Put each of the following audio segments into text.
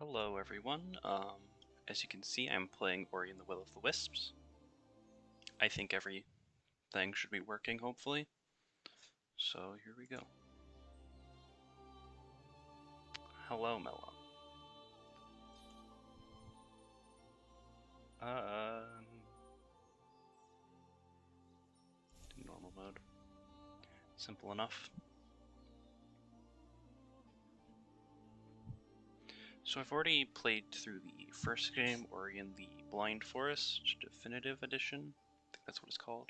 Hello everyone, as you can see I'm playing Ori and the Will of the Wisps. I think everything should be working hopefully, so here we go. Hello Mella. Normal mode. Simple enough. So I've already played through the first game, Ori and the Blind Forest Definitive Edition. I think that's what it's called.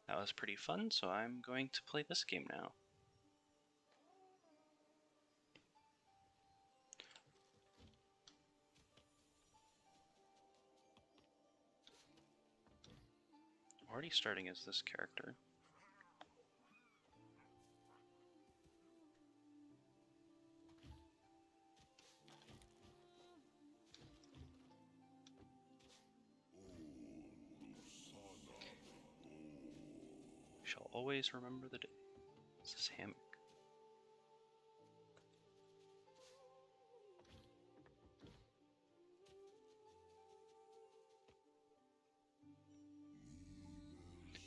That was pretty fun, so I'm going to play this game now. Already starting as this character. Shall always remember the day. This is hammock.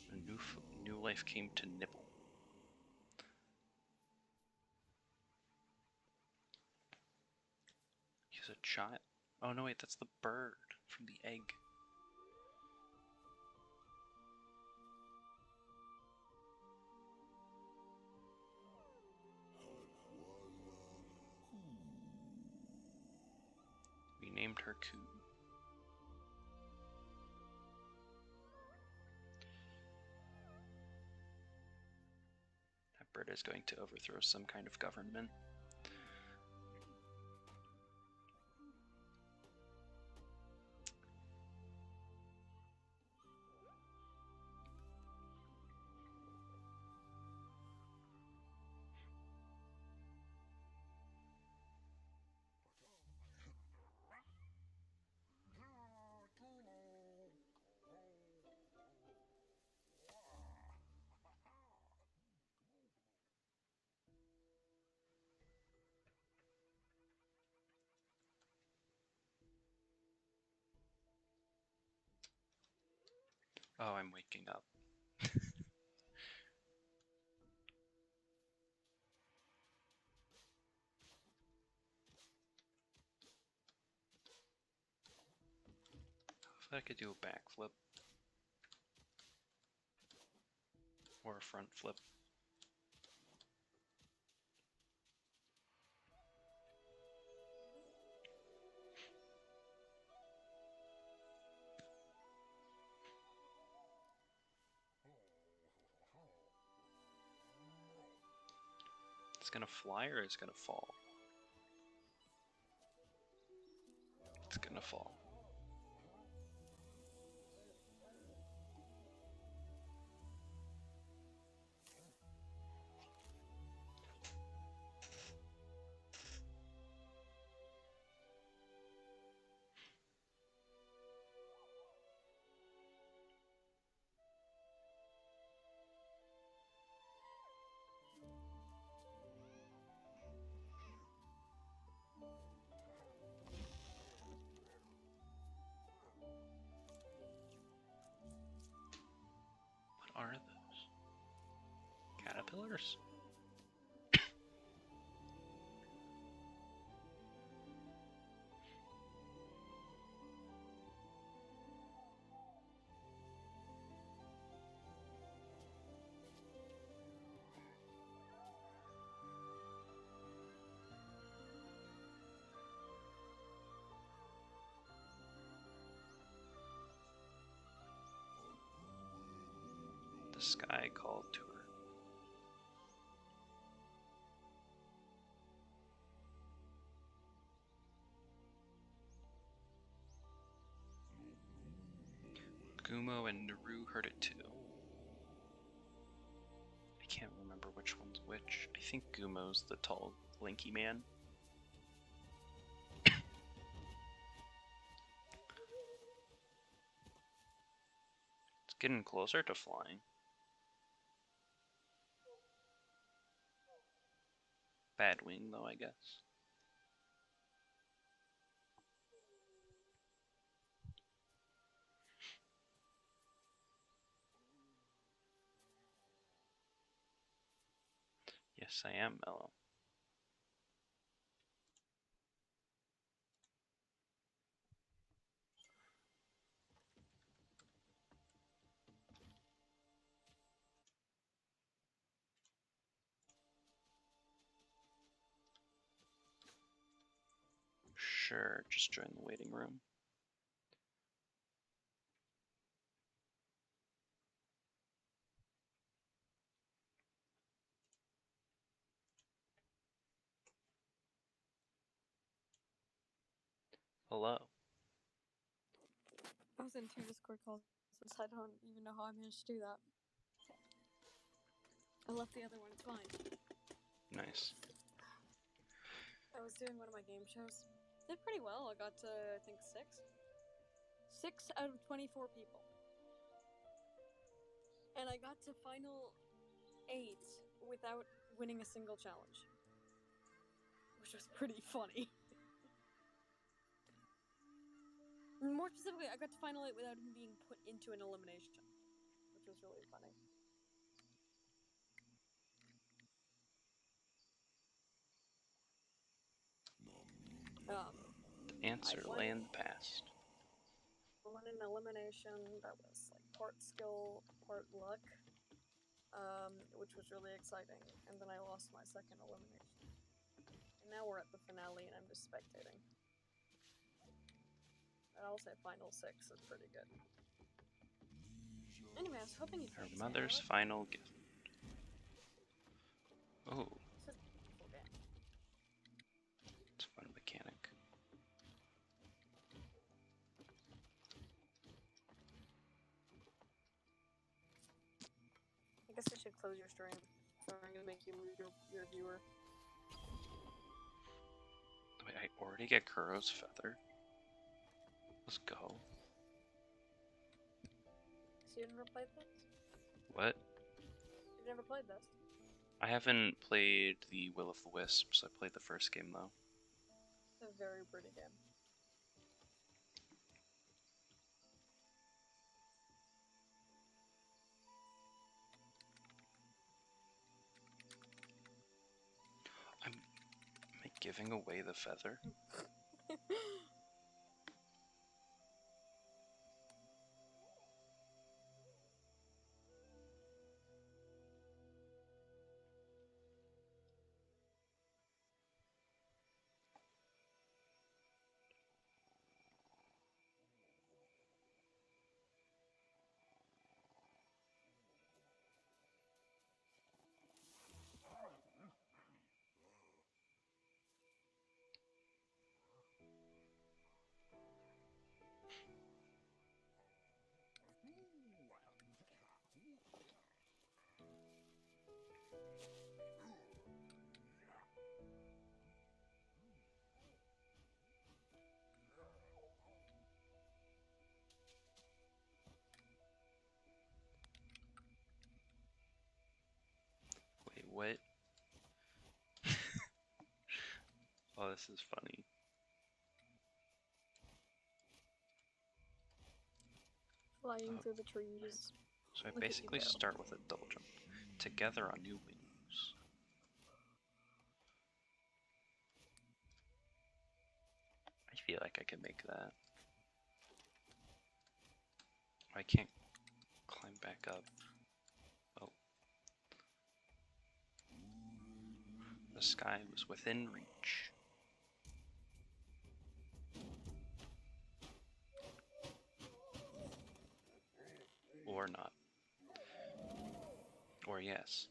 A new life came to nibble. He's a child. Oh no, wait, that's the bird from the egg. We named her Ku. That bird is going to overthrow some kind of government. Oh, I'm waking up. If I could do a backflip. Or a front flip. It's gonna fly or it's gonna fall? It's gonna fall. What are those? Caterpillars? The sky called to her. Gumo and Naru heard it too. I can't remember which one's which. I think Gumo's the tall, lanky man. It's getting closer to flying. Bad wing though, I guess. Yes, I am mellow. Sure, just join the waiting room. Hello. I was in 2 Discord calls, so I don't even know how I managed to do that. I left the other one, it's fine. Nice. I was doing one of my game shows. Did pretty well. I got to, I think, 6. 6 out of 24 people. And I got to final 8 without winning a single challenge. Which was pretty funny. More specifically, I got to final 8 without even being put into an elimination. Which was really funny. The answer lay in the past. I won an elimination that was like part skill, part luck. Which was really exciting, and then I lost my second elimination. And now we're at the finale, and I'm just spectating. And I'll say final 6 is pretty good. Anyway, I was hoping you'd Her say mother's that. final gift. Oh, This is a beautiful game. it's a fun mechanic. I guess I should close your stream, so I'm gonna make you move your viewer. Wait, I already get Kuro's feather? Let's go. So you never played this? What? You've never played this? I haven't played the Will of the Wisps. I played the first game though. It's a very pretty game. Am I giving away the feather? Wait, what? Oh, this is funny. Flying through the trees. So I Look at basically you go. start with a double jump. Together on new wings. I feel like I can make that. I can't climb back up. Oh. The sky was within reach. Or not. Or yes.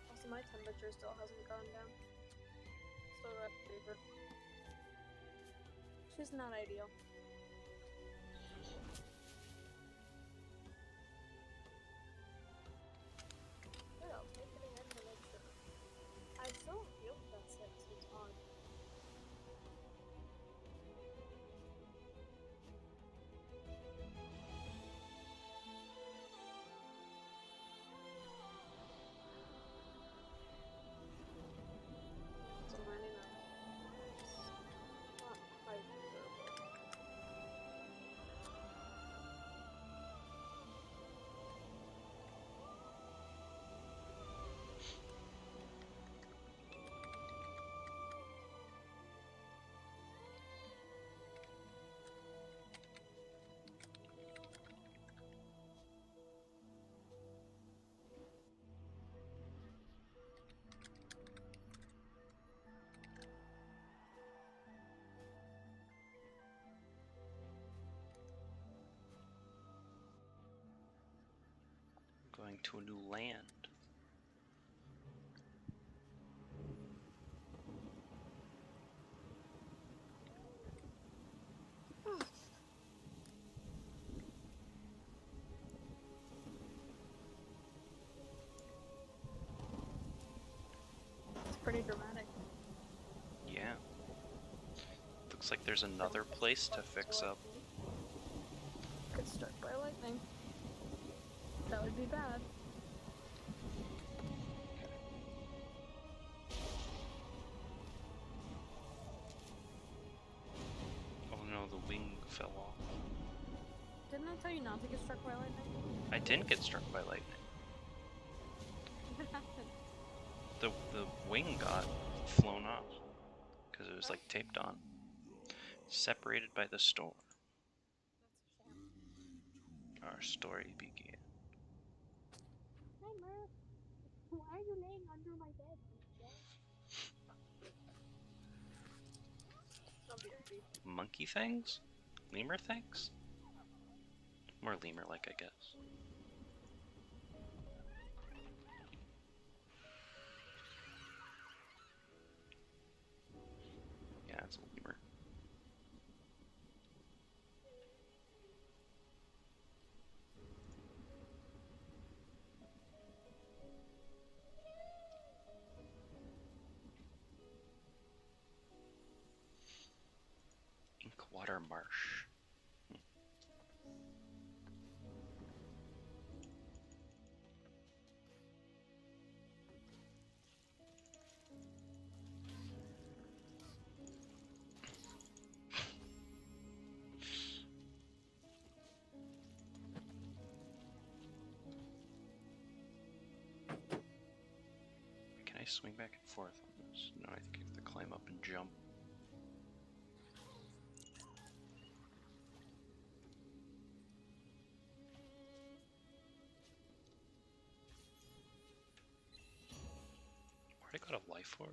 Also, my temperature still hasn't gone down. Still got fever. Which is not ideal. Good, I'll take it again to make sure. I still feel that 6 is on. It's a 99. going to a new land. It's pretty dramatic. Yeah. Looks like there's another place to fix up. Get struck by lightning. That would be bad. Oh no, the wing fell off. Didn't I tell you not to get struck by lightning? I didn't get struck by lightning. What happened? The wing got flown off because it was like taped on. Separated by the storm. That's a shame. Our story began. Hey, Murph. Why are you laying under my bed? Monkey things? Lemur things? More lemur-like, I guess. Yeah, it's a lemur. Inkwater Marsh. Can I swing back and forth on this? No, I think I have to climb up and jump. Already got a life orb?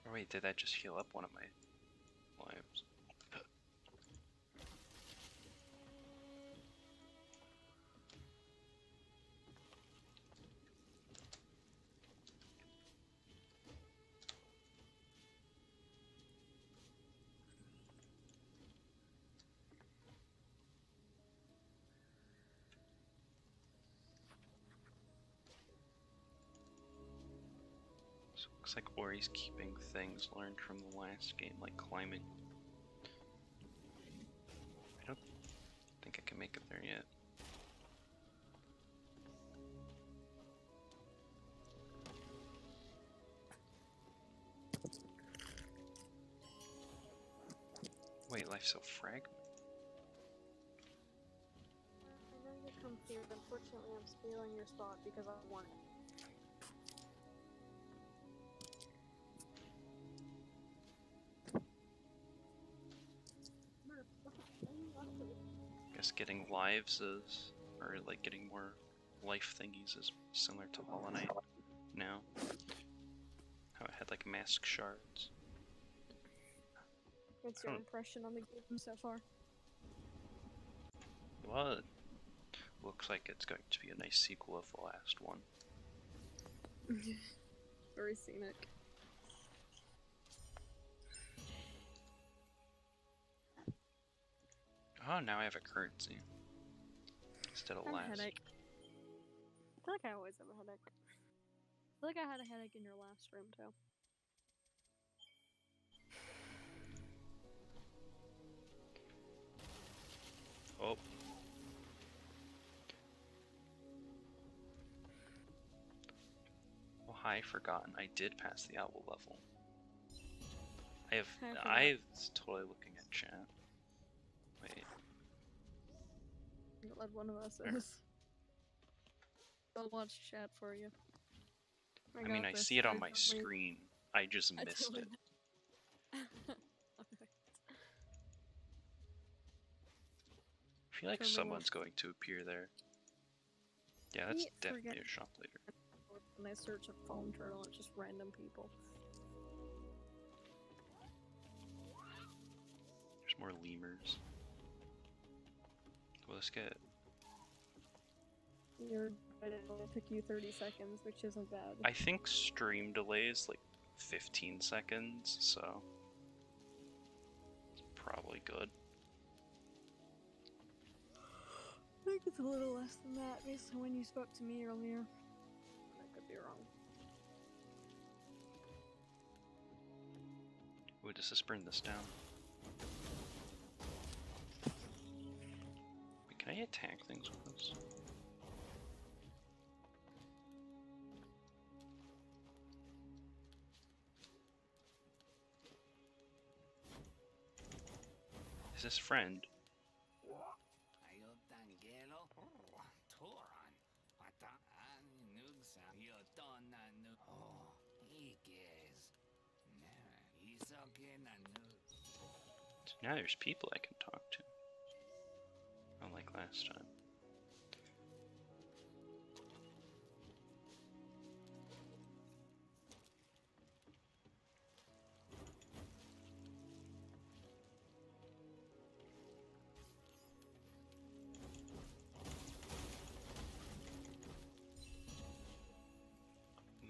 Or wait, did that just heal up one of my lives? So it looks like Ori's keeping things learned from the last game, like climbing. I don't think I can make it there yet. Wait, life's so fragmented. I know you come here, but unfortunately I'm stealing your spot because I want it. I guess getting lives is, or like getting more life thingies is similar to Hollow Knight now. How it had like mask shards. What's your impression on the game so far? Well, it looks like it's going to be a nice sequel of the last one. Very scenic. Oh, now I have a currency instead of I have last. a headache. I feel like I always have a headache. I feel like I had a headache in your last room too. Oh. Oh, hi, forgotten. I did pass the owl level. I was totally looking at chat. Wait. I'm glad one of us is. I'll watch chat for you. I mean, I see it on my screen. I just missed it. I feel like someone's going to appear there. Yeah, that's definitely a shop leader. When I search a foam turtle, it's just random people. There's more lemurs. let's get. It only took you 30 seconds, which isn't bad. I think stream delay is like 15 seconds, so it's probably good. I think it's a little less than that based on when you spoke to me earlier. I could be wrong. Wait, does this burn this down? Wait, can I attack things with this? Is this friend? So now there's people I can talk to. Unlike last time.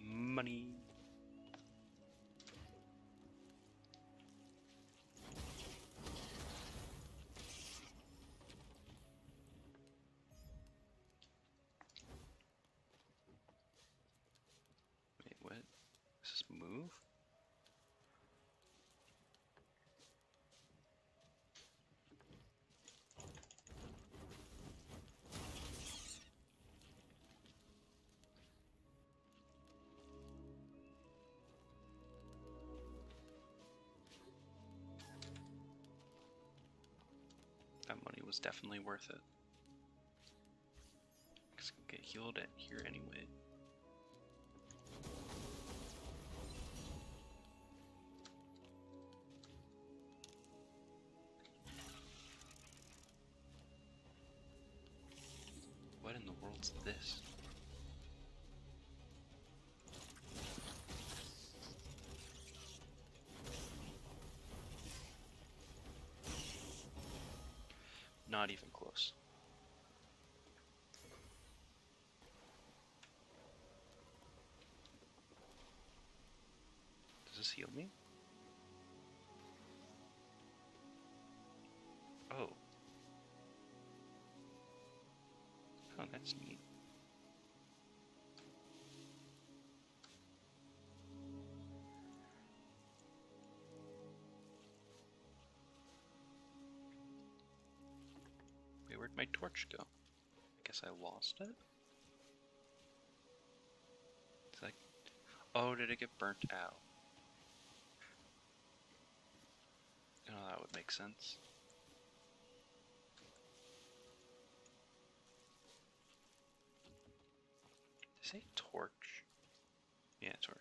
Money. Wait, what? Does this move? That money was definitely worth it. Cause I can get healed at here anyway. What in the world's this? Not even close. Does this heal me? Oh. Oh, that's neat. Wait, where'd my torch go? I guess I lost it? It's like, oh, did it get burnt out? Oh, that would make sense. Did I say torch? Yeah, torch.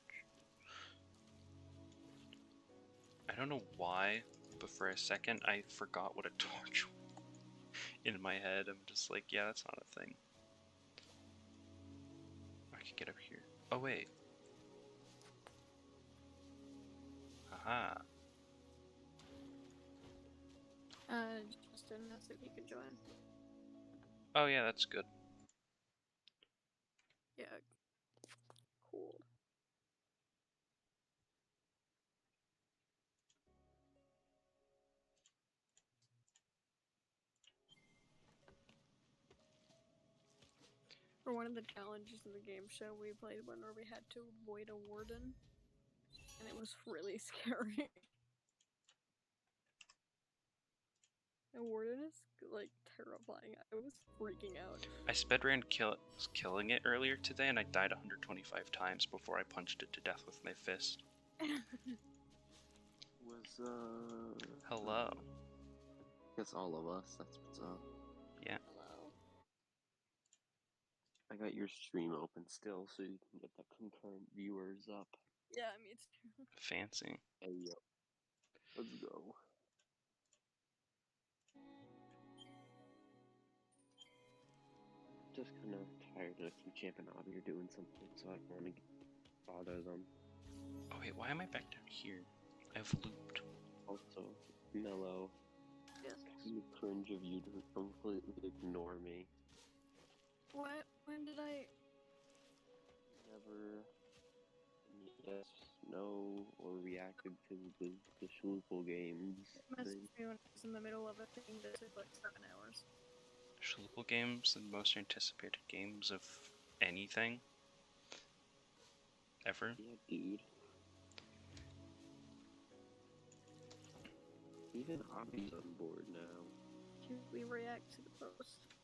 I don't know why, but for a second I forgot what a torch was. In my head, I'm just like, yeah, that's not a thing. I can get up here. Oh, wait. Aha. Justin asked if he could join. Oh, yeah, that's good. Yeah. Cool. For one of the challenges in the game show, we played one where we had to avoid a warden, and it was really scary. A warden is like terrifying. I was freaking out. I sped-ran killing it earlier today, and I died 125 times before I punched it to death with my fist. Hello. Guess all of us, that's what's up. Yeah. Hello. I got your stream open still, so you can get the concurrent viewers up. Yeah, me too. Fancy. Hey, yo. Let's go. Just kind of tired of keep Champ and Abby are doing something, so I don't want to bother them. Oh wait, why am I back down here? I've looped. Also, Mellow Yes. You cringe of you to completely ignore me. What? When did I? Never yes, no, or reacted to the Schlukel games thing. Messaged me when I was in the middle of a thing that took like 7 hours. Schlukel games, the most anticipated games of anything ever. Yeah, dude. Even Hobby's on board now. Should we react to the post?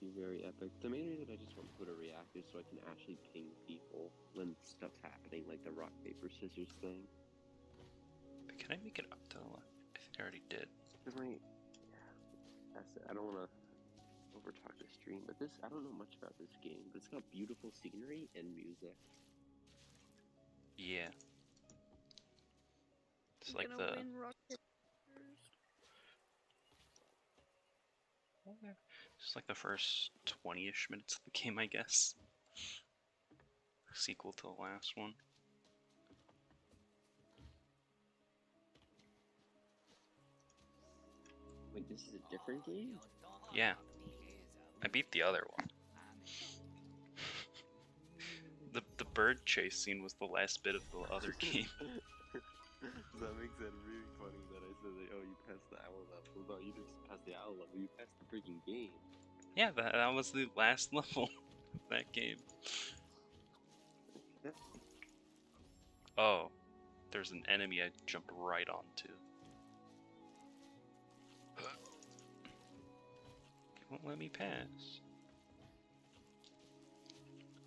Be very epic. The main reason I just want to put a react is so I can actually ping people when stuff's happening, like the rock paper scissors thing. But can I make it up to the left? I think I already did. That's it. I don't want to overtalk the stream, but I don't know much about this game, but it's got beautiful scenery and music. Yeah. It's I'm like gonna the win rocket. it's like the first 20-ish minutes of the game, I guess. Sequel to the last one. Wait, this is a different game? Yeah. I beat the other one. The bird chase scene was the last bit of the other game. That makes it really funny that I said that, oh, you passed the owl level. No, you just passed the owl level, you passed the freaking game. Yeah, that was the last level of that game. Oh, there's an enemy I jumped right onto. It won't let me pass.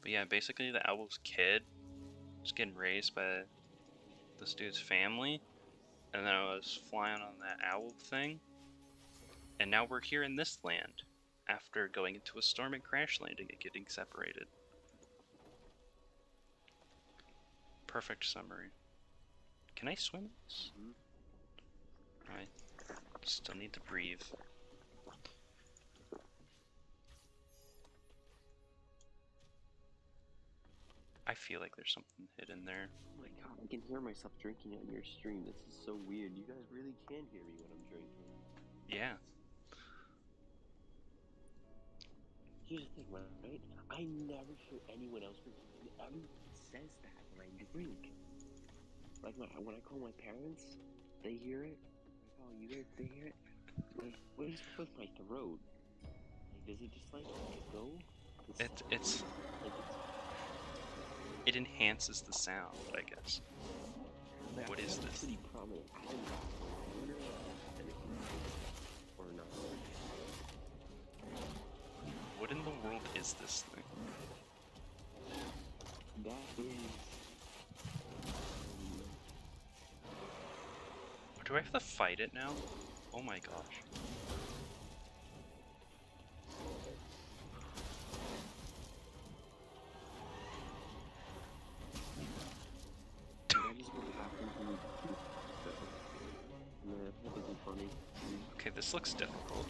But yeah, basically the owl's kid was getting raised by this dude's family, and then I was flying on that owl thing, and now we're here in this land after going into a storm and crash landing and getting separated. Perfect summary. Can I swim this? I still need to breathe. I feel like there's something hidden there. Oh my god, I can hear myself drinking on your stream. This is so weird. You guys really can hear me when I'm drinking. Yeah. Here's the thing, right? I never hear anyone else drinking. Everyone says that when I drink. Like when I call my parents, they hear it. I call you guys, they hear it. Like, what is with my throat? Like, does it just like go? It's it enhances the sound, I guess. Like, What is this? Pretty prominent. I wonder or not. What in the world is this thing? That is. Do I have to fight it now? Oh my gosh. That is what happened to me. Nah, that isn't funny. Okay, this looks difficult.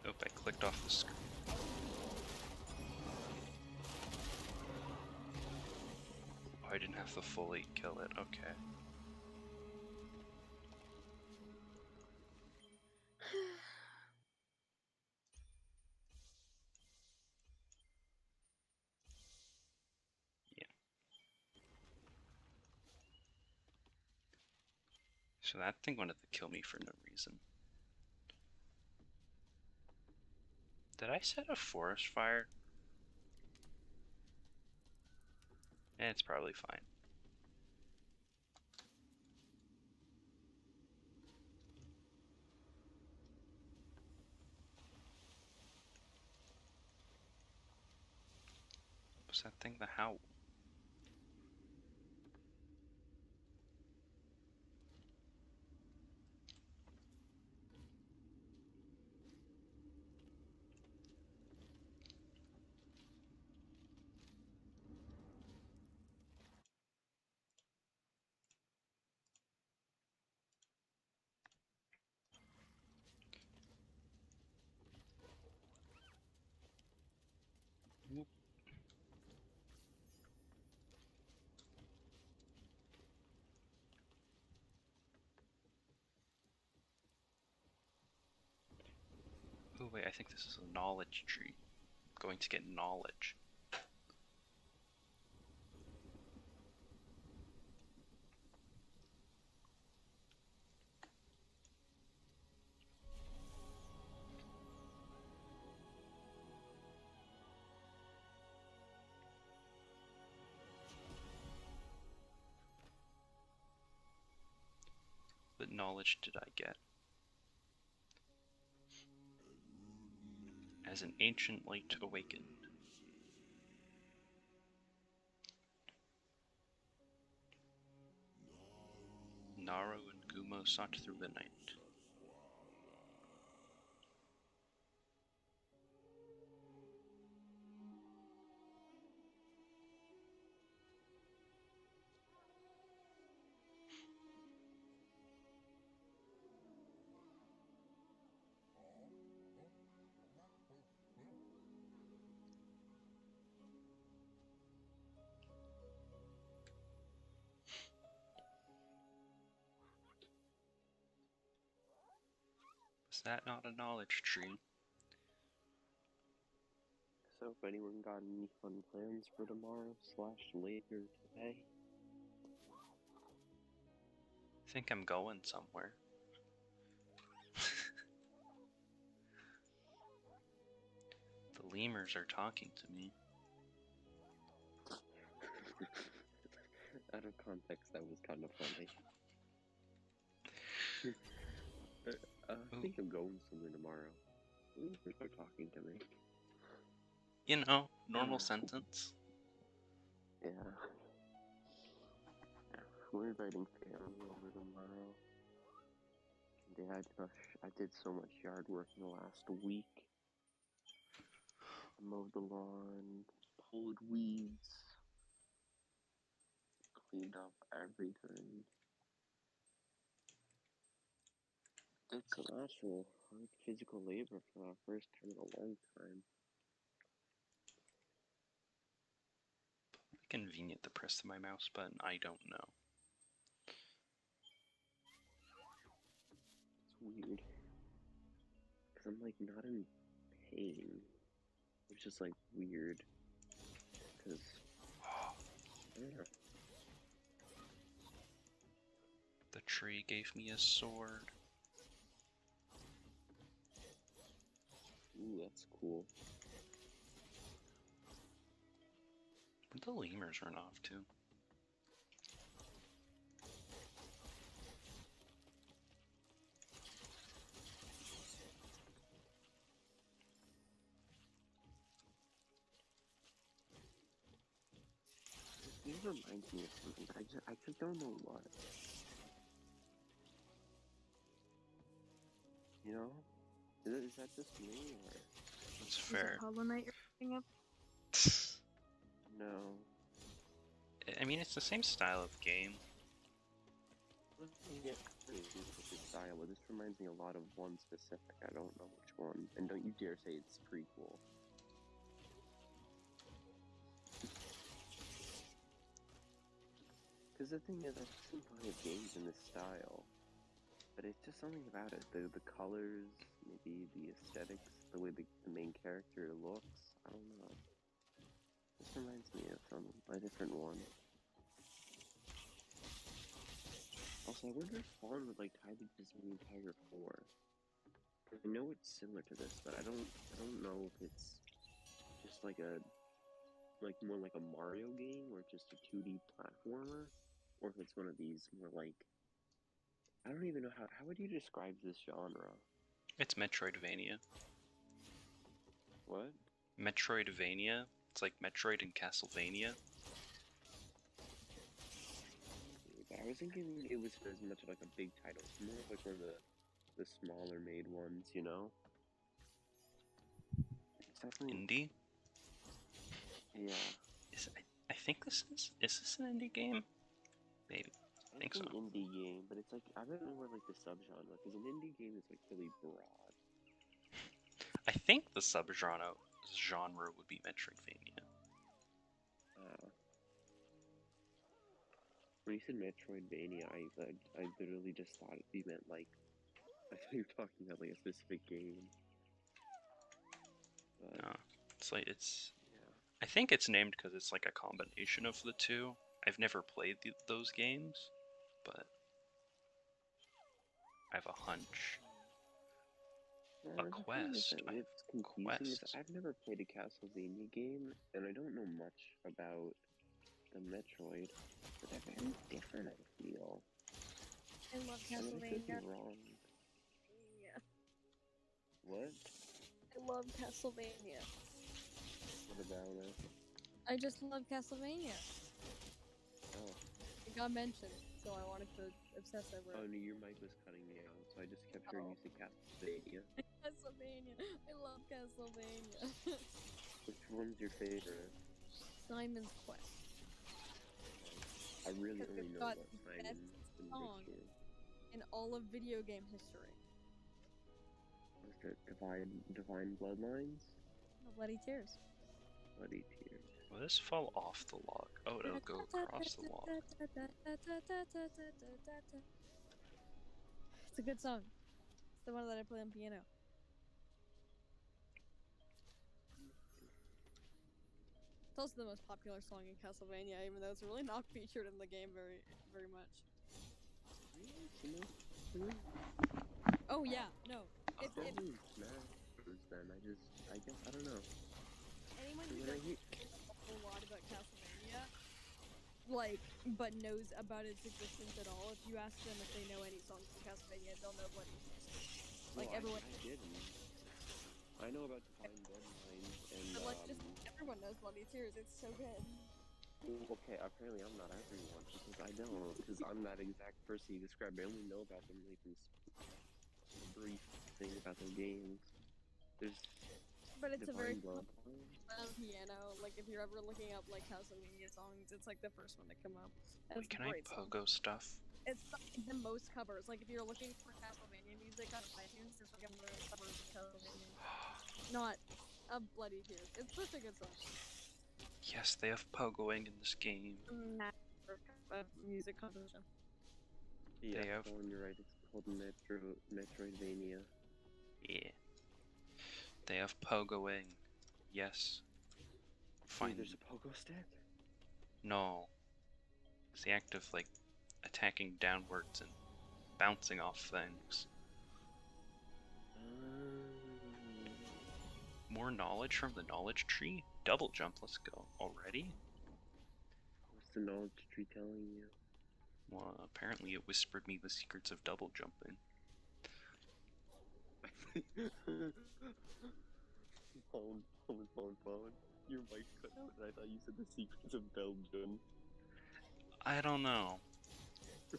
Nope, I clicked off the screen. Oh, I didn't have to fully kill it. Okay. Yeah. So that thing wanted to kill me for no reason. Did I set a forest fire? It's probably fine. Was that thing the howl? Oh wait, I think this is a knowledge tree. Going to get knowledge. What knowledge did I get? As an ancient light awakened. Naru and Gumo sought through the night. Is that not a knowledge tree? So if anyone got any fun plans for tomorrow / later today? I think I'm going somewhere. The lemurs are talking to me. Out of context, that was kind of funny. I think I'm going somewhere tomorrow. They're talking to me. You know, normal sentence. Yeah. We're inviting family over tomorrow. Dad, I did so much yard work in the last week. Mowed the lawn, pulled weeds, cleaned up everything. Did some actual hard physical labor for the first time in a long time. Convenient to press my mouse button, I don't know. It's weird. Because I'm like not in pain. It's just like weird. Because, I don't know. The tree gave me a sword. Ooh, that's cool. Where'd the lemurs run off to? This reminds me of something, but I just don't know what. You know? Is that just me, or? That's Is fair. it Hollow Knight you're thinking of? No. I mean, it's the same style of game. Yeah, it's a style, but this reminds me a lot of one specific. I don't know which one. And don't you dare say it's prequel. Because the thing is, I've seen plenty of games in this style, but it's just something about it. The colors, maybe the aesthetics, the way the main character looks. I don't know. This reminds me of a different one. Also, I wonder if Fawn would like tie this Disney Tiger 4. I know it's similar to this, but I don't know if it's just like more like a Mario game or just a 2D platformer, or if it's one of these more like, I don't even know how would you describe this genre? It's Metroidvania. What? Metroidvania. It's like Metroid and Castlevania. I was thinking it was as much like a big title. It's more like one of the smaller made ones, you know? It's definitely, Indie? yeah. I think this is this an indie game? Maybe. I think It's so. an indie game, but it's like, I don't know what like the subgenre, because an indie game is like really broad. I think the subgenre would be Metroidvania. When you said Metroidvania, I literally just thought you meant like, I thought you were talking about like a specific game. But No, it's like it's. yeah. I think it's named because it's like a combination of the two. I've never played those games, but I have a hunch. A The thing is quest. that I have what's confusing is quests. I've never played a Castlevania game, and I don't know much about the Metroid, but they're very different, I feel. I love I mean, I could be Castlevania. wrong. Yeah. What? I love Castlevania. What about it? I just love Castlevania. Oh. It got mentioned, so I wanted to obsess over Oh, it. no, your mic was cutting me out, so I just kept hearing you say Castlevania. Castlevania. I love Castlevania. Which one's your favorite? Simon's Quest. I really Because only it's know got about the Simon best and song Richard. in all of video game history. What's it? Divine Bloodlines? No Bloody Tears. Bloody Tears. Will this fall off the log? Oh, it'll go across the log. It's a good song. It's the one that I play on piano. It's also the most popular song in Castlevania, even though it's really not featured in the game very much. Really? Oh yeah, no. It doesn't matter then. I guess, I don't know. Anyone who When I doesn't hear... know a whole lot about Castlevania, but knows about its existence at all, if you ask them if they know any songs from Castlevania, they'll know Bloody Tears. Like, No, everyone. I didn't. I know about Divine Bloodlines and, But, like, just everyone knows Bloody Tears. It's so good. Okay, apparently I'm not everyone, because I don't, because I'm that exact person you described. I only know about them, like, from a brief thing about their games. There's But it's a very Divine cool Bloodlines. on piano. Like, if you're ever looking up, like, Castlevania songs, it's, like, the first one to come up. And Wait, it's a can I great song. pogo stuff? It's the most covers. Like, if you're looking for Castlevania music on iTunes, there's like a million covers of Castlevania. Not of Bloody Tears. It's such a good song. Yes, they have pogoing in this game. Master of music composition. Yeah, They have... Colin, you're right, it's called Metroidvania. Yeah. They have pogoing. Yes. Wait, Fine. there's a pogo stick? No. It's the act of, like, attacking downwards and bouncing off things. More knowledge from the knowledge tree? Double jump, let's go. Already? What's the knowledge tree telling you? Well, apparently it whispered me the secrets of double jumping. Phone. Your mic cut, but I thought you said the secrets of Belgium. I don't know. The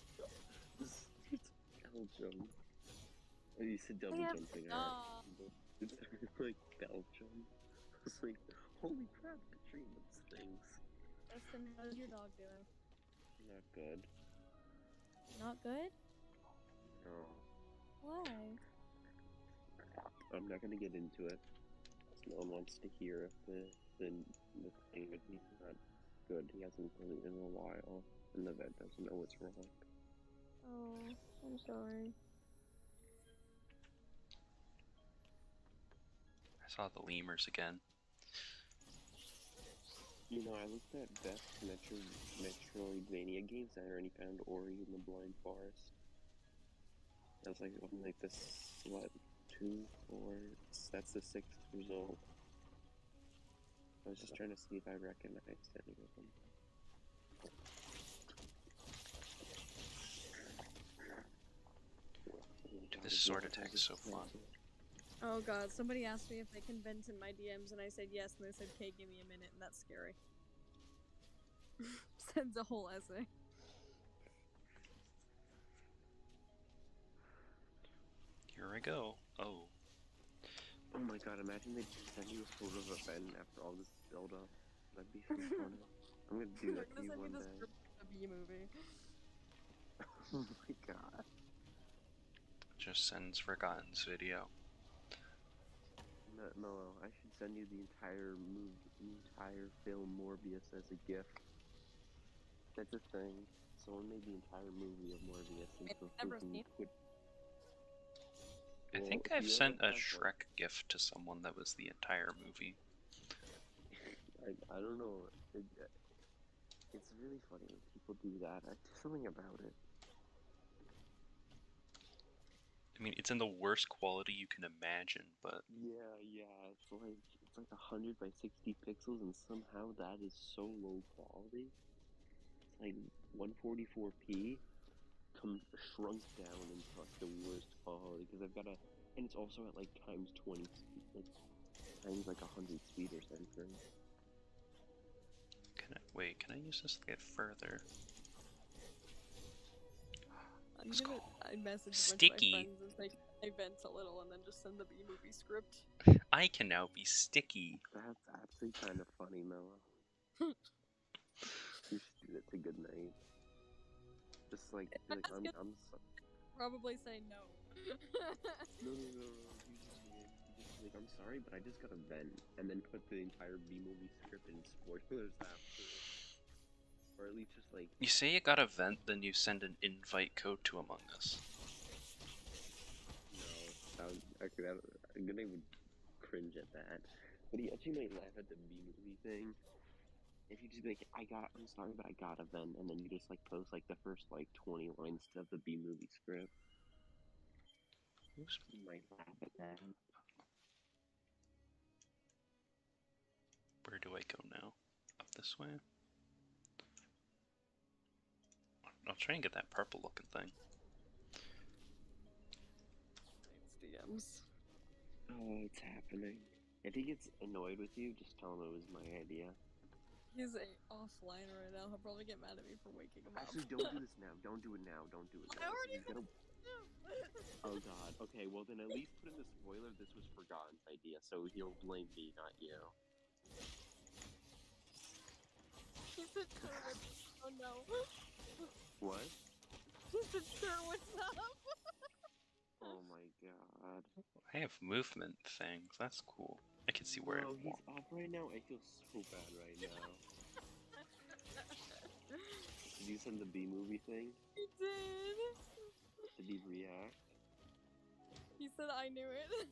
secrets of Belgium. Oh, you said double jumping, It's like Belgium. I was like, holy crap, Katrina, those things. Justin, how's your dog doing? Not good. Not good? No. Why? I'm not gonna get into it. No one wants to hear the thing, but he's not good. He hasn't done it in a while, and the vet doesn't know what's wrong. Oh, I'm sorry. I saw the lemurs again. You know, I looked at best Metroidvania games, and I already found Ori in the Blind Forest. That was like on like this, what, 2, 4, that's the 6th result. I was just trying to see if I recognized any of them. Dude, this sword attack is so fun. Oh god, somebody asked me if they can vent in my DMs, and I said yes, and they said, "Okay, give me a minute," and that's scary. Sends a whole essay. Here I go. Oh. Oh my god, imagine they send you a photo of a Ben after all this build up. That'd be so funny. I'm gonna do that to you one day. A B movie. Oh my god. Just sends Forgotten's video. No, I should send you the entire film Morbius as a gift. That's a thing. Someone made the entire movie of Morbius into a Never freaking seen. I Well, think if I've you sent ever a have, Shrek gift to someone that was the entire movie. I don't know. It's really funny when people do that. There's something about it. I mean, it's in the worst quality you can imagine, but Yeah. It's like 100 by 60 pixels, and somehow that is so low quality. It's like 144p shrunk down into like the worst quality because I've got a, and it's also at like times 20 speed, like times like 100 speed or something. wait, can I use this to get further? I message a bunch Sticky. of my friends and say I vent a little and then just send the B movie script. I can now be sticky. That's actually kind of funny, Noah. You should do that to good night. Just like, be like I'm so... Probably say no. No. You just be like, I'm sorry, but I just got a vent, and then put the entire B movie script and spoilers after. Or at least just like... You say you got a vent, then you send an invite code to Among Us. No, I'm gonna cringe at that. But he actually might laugh at the B movie thing. If you just be like, I'm sorry, but I got a vent, and then you just like post like the first like 20 lines of the B movie script. Oops. You might laugh at that. Where do I go now? Up this way? I'll try and get that purple looking thing. It's DMs. Oh, it's happening. If he gets annoyed with you, just tell him it was my idea. He's offline right now. He'll probably get mad at me for waking him up. Actually, don't do this now. Don't do it now. Don't do it now. I already He's gonna... Oh god. Okay, well then at least put in the spoiler this was Forgotten's idea, so he'll blame me, not you. He said, sure, oh no. What? He said, sure, what's up? Oh my god. I have movement things. That's cool. I can see where No, I he's walk. off right now. I feel so bad right now. Did you send the B movie thing? He did. Did he react? He said I knew it.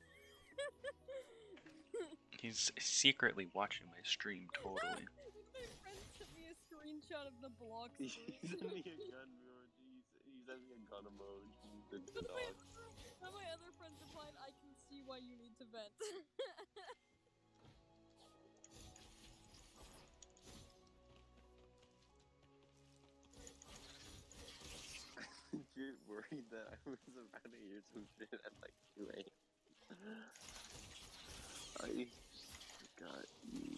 He's secretly watching my stream, totally. My friend sent me a screenshot of the block. He sent me a gun emoji. He sent me a gun emoji. The dog. Then my other friend replied, I can see why you need to vent. You're worried that I was about to hear some shit at like 2 a.m. I got you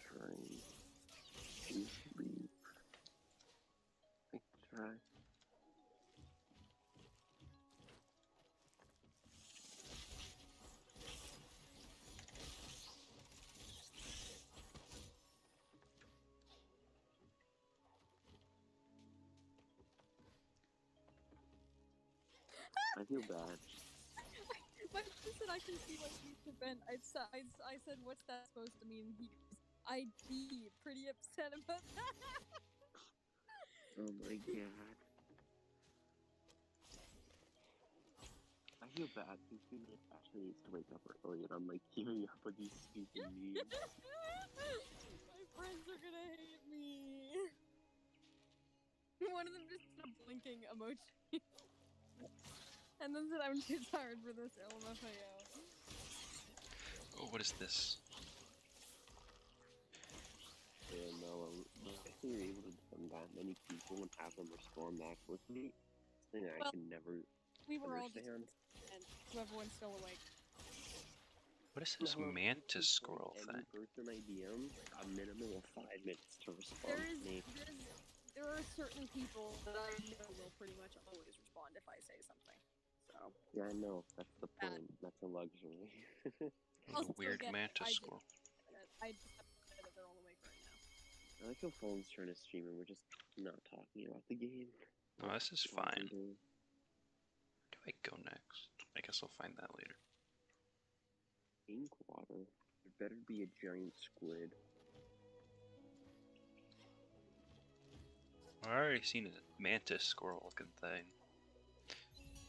trying to sleep. I try. I feel bad. My friend said I can see why you need to vent. I said, what's that supposed to mean? He goes, I'd be pretty upset about that. Oh my god. I feel bad because he actually needs to wake up early and I'm like keeping up with these stupid memes. My friends are gonna hate me. One of them just did a blinking emoji. And then said I'm too tired for this LMFAO. Oh, what is this? Yeah, no, if we were able to defend that many people and have them respond that quickly, it's something I can never We were all just understand. and so everyone's still awake. What is this No, mantis squirrel any thing? person IDM, a minimum of 5 minutes to respond to me. There are certain people that I know will pretty much always respond if I say something. So Yeah, I know. That's the point. That's a luxury. A weird mantis squirrel. I just have to say that they're all awake right now. I like how Phone's trying to stream and we're just not talking about the game. Oh, this is fine. Talking Where do I go next? I guess I'll find that later. ink water. There better be a giant squid. I've already seen a mantis squirrel looking thing.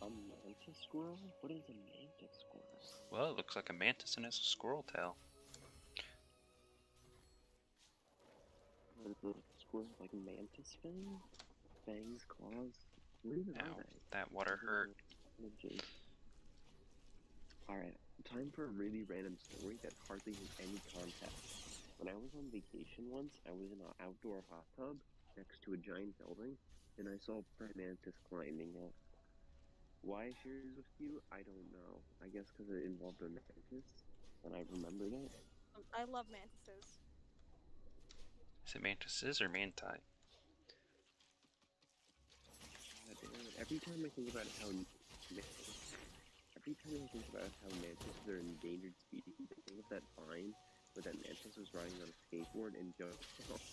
A mantis squirrel? What is a mantis squirrel? Well, it looks like a mantis and has a squirrel tail. What is the squirrel like mantis fangs? Fangs, claws? What even Ow, are they? that water hurt. Images. Alright, time for a really random story that hardly has any context. When I was on vacation once, I was in an outdoor hot tub next to a giant building, and I saw a praying mantis climbing it. Why I share this with you, I don't know. I guess because it involved a mantis, and I remembered it. I love mantises. Is it mantises or manti? Every time I think about how mantises are an endangered species, I think of that vine where that mantis was riding on a skateboard and jumped off.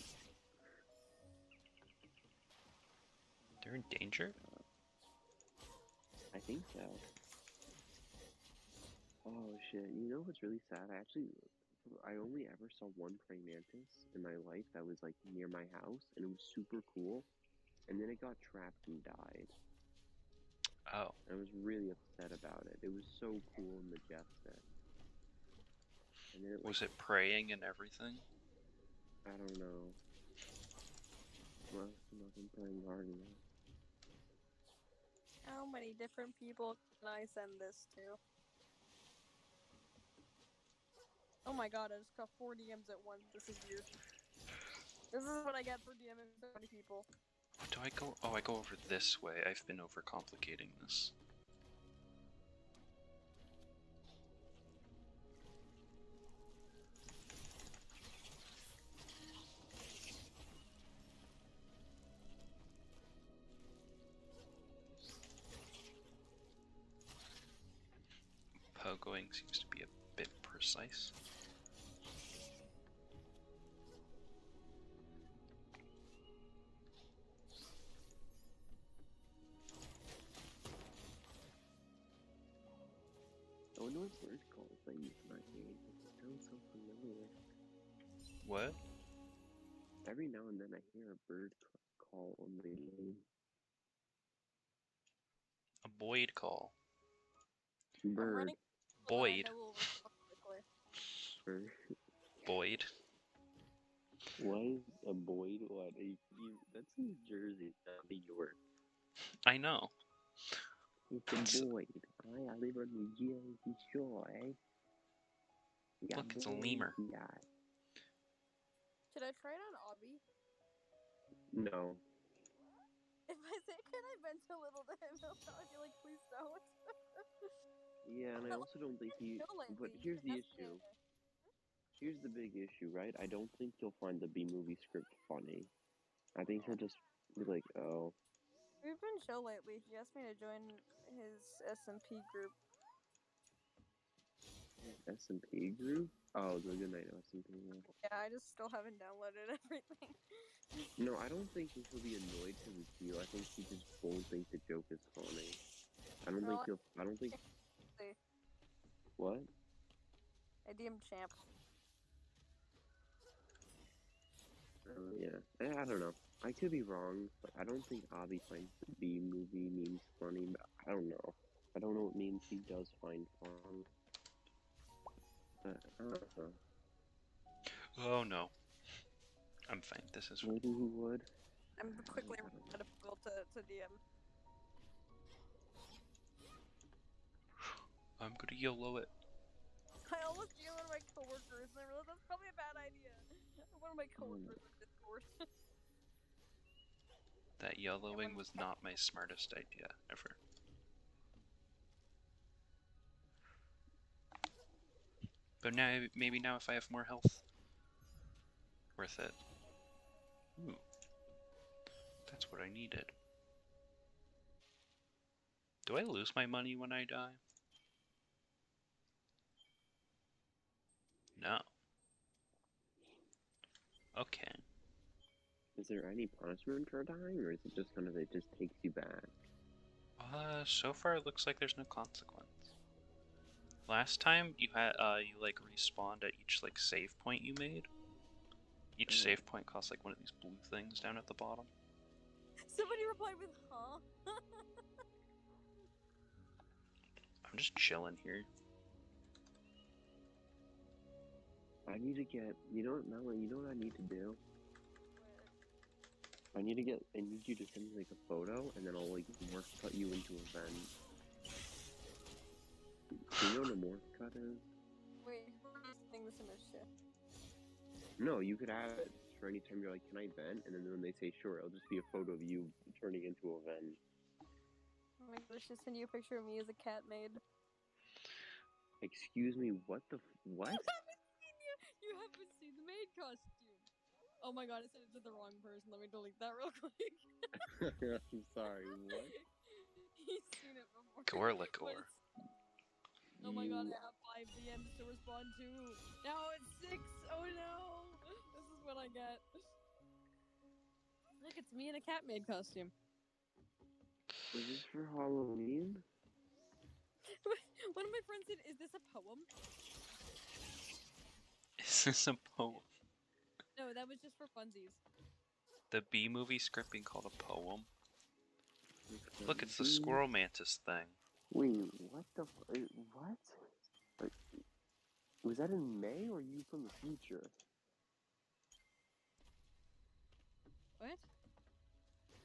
They're in danger? I think so. Oh shit! You know what's really sad? I only ever saw one praying mantis in my life that was like near my house, and it was super cool. And then it got trapped and died. Oh. I was really upset about it. It was so cool and majestic. And then Was it praying and everything? I don't know. Well, I'm not been playing hard enough. How many different people can I send this to? Oh my god, I just got 4 DMs at once. This is weird. This is what I get for DMing so many people. Do I go? Oh, I go over this way. I've been overcomplicating this. Pogoing seems to be a bit precise. I wonder what bird calls I use in my game. It sounds so familiar. What? Every now and then I hear a bird call on the game. A Boyd call. Bird. I'm running. Boyd. I will respond quickly. Bird. Boyd. Why is a Boyd? What? That's New Jersey, not New York. I know. It's a Boyd. I live on New Jersey shore, eh? Yeah, Look, it's a lemur. Yeah. Should I try it on Obby? No. If I say, can I vent a little to him, he'll probably be like, please don't. Yeah, and I also don't think he. But here's the issue. Here's the big issue, right? I don't think he'll find the B movie script funny. I think he'll just be like, oh. We've been chill lately. He asked me to join his SMP group. SMP group? Oh, the Good Night SMP group. Yeah, I just still haven't downloaded everything. No, I don't think he'll be annoyed because it's you. I think he just won't think the joke is funny. I don't think he'll. I don't think. What? I DM champ. Yeah. I don't know. I could be wrong, but I don't think Avi finds the B movie memes funny. But I don't know. I don't know what memes he does find fun. But I don't know. Oh no. I'm fine. This is. Maybe he would. I'm quickly out of people to DM. I'm gonna YOLO it. I almost DM one of my coworkers, and I realized that's probably a bad idea. One of my coworkers on Discord. That YOLOing was not my smartest idea ever. But now, maybe now if I have more health, worth it. Ooh. That's what I needed. Do I lose my money when I die? No. Okay. Is there any punishment for dying, or is it just kind of it just takes you back? So far it looks like there's no consequence. Last time you had you like respawned at each like save point you made. Each save point costs like one of these blue things down at the bottom. Somebody replied with, huh? I'm just chilling here. I need to get. You know what, Mela? You know what I need to do? I need you to send me like a photo, and then I'll like morph cut you into a Ven. Do you know what a morph cut is? Wait, who is saying this in a shit? No, you could have it for any time you're like, can I vent? And then when they say sure, it'll just be a photo of you turning into a Ven. Oh my god, I should send you a picture of me as a cat maid. Excuse me, what the what? You haven't seen the maid costume. Oh my god, I sent it to the wrong person. Let me delete that real quick. I'm sorry, what? He's seen it before. Gorlicore. But it's- Oh my god, I have 5 DMs to respond to. Now it's 6. Oh no! This is what I get. Look, it's me in a cat maid costume. Was this for Halloween? One of my friends said, "Is this a poem?" Is this a poem? No, that was just for funsies. The B movie script being called a poem? Look, it's the squirrel mantis thing. Wait, what the what? Like, was that in May or you from the future? What?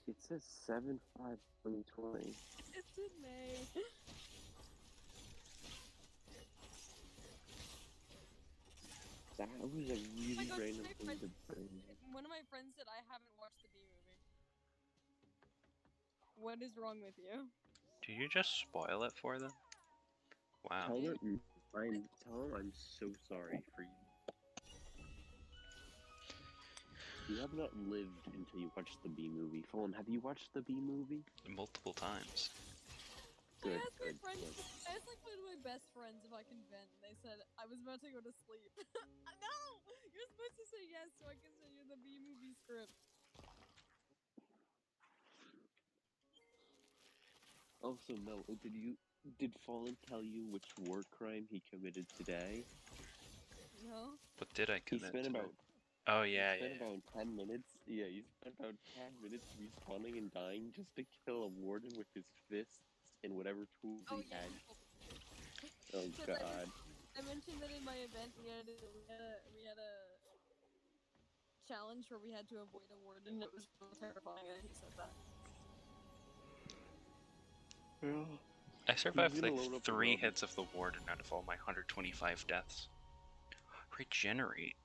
It says 7/5/2020. It's in May. That was a really God, random my thing friend- to bring. One of my friends said I haven't watched the B movie. What is wrong with you? Did you just spoil it for them? Wow. Tell him I'm so sorry for you. You have not lived until you watched the B movie. Fallen, have you watched the B movie? Multiple times. Good, I asked good, my friends, good. I asked like one of my best friends if I can vent, and they said I was about to go to sleep. No! You're supposed to say yes so I can send you the B movie script. Also, Mel, did Fallen tell you which war crime he committed today? No? What did I He commit spent today? about Oh he yeah, spent yeah. about 10 minutes. Yeah, he spent about 10 minutes respawning and dying just to kill a warden with his fists and whatever tools Oh he yeah. had. Oh Because god. I mentioned that in my event we had a challenge where we had to avoid a warden. It was so terrifying, and he said that. Yeah. I survived gonna like load up 3 the hits of the warden out of all my 125 deaths. Regenerate.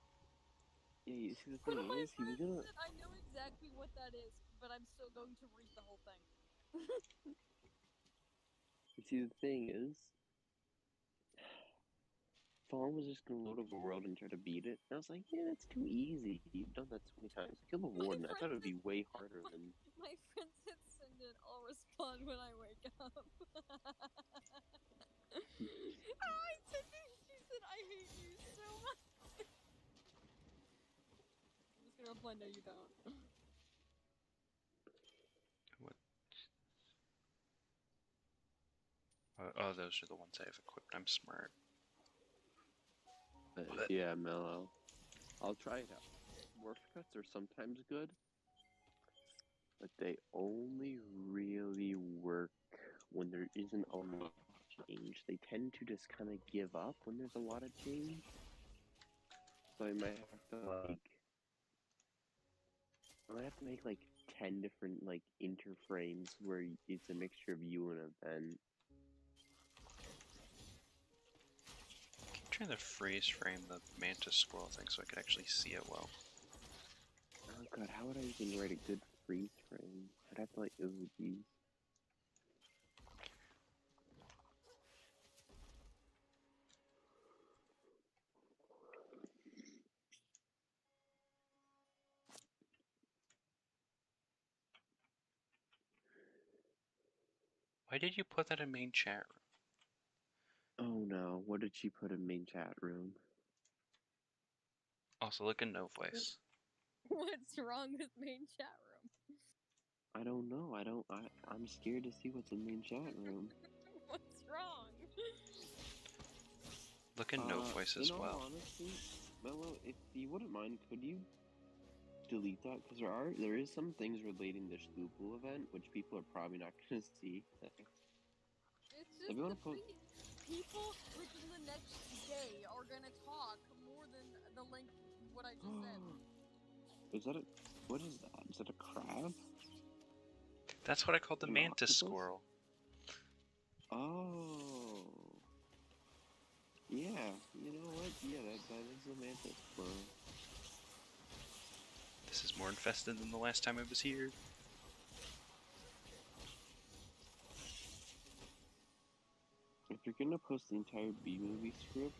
Yeah, you see the One thing of my is, he was friends gonna. said I know exactly what that is, but I'm still going to read the whole thing. You see the thing is, Fallen was just gonna load up a world and try to beat it. And I was like, yeah, that's too easy. You've done that so many times. Kill the warden. I thought it would be way harder than. My friend said send it, I'll respond when I wake up. I said that she said I hate you so much. I'm just gonna reply, no you don't. What? Oh, those are the ones I have equipped. I'm smart. Yeah, mellow. I'll try it out. Morph cuts are sometimes good, but they only really work when there isn't a lot of change. They tend to just kind of give up when there's a lot of change. So I might have to make like 10 different like interframes where it's a mixture of you and a Ven. I'm trying to freeze frame the mantis squirrel thing so I could actually see it well. Oh god, how would I even write a good freeze frame? I'd have to like, ooh, geez. Why did you put that in main chat room? Oh no, what did she put in main chat room? Also, look at no voice. What's wrong with main chat room? I don't know. I'm scared to see what's in main chat room. What's wrong? Look at no voice as In all well. honesty, Mello, if you wouldn't mind, could you delete that? Because there is some things relating to Scoople event which people are probably not going to see. It's If just you the want to post, feed. people within the next day are gonna talk more than the length what I just said. Is that a... What is that? Is that a crab? That's what I call the An mantis octopus? squirrel. Oh. Yeah, you know what? Yeah, that is a mantis squirrel. This is more infested than the last time I was here. If you're gonna post the entire B-movie script,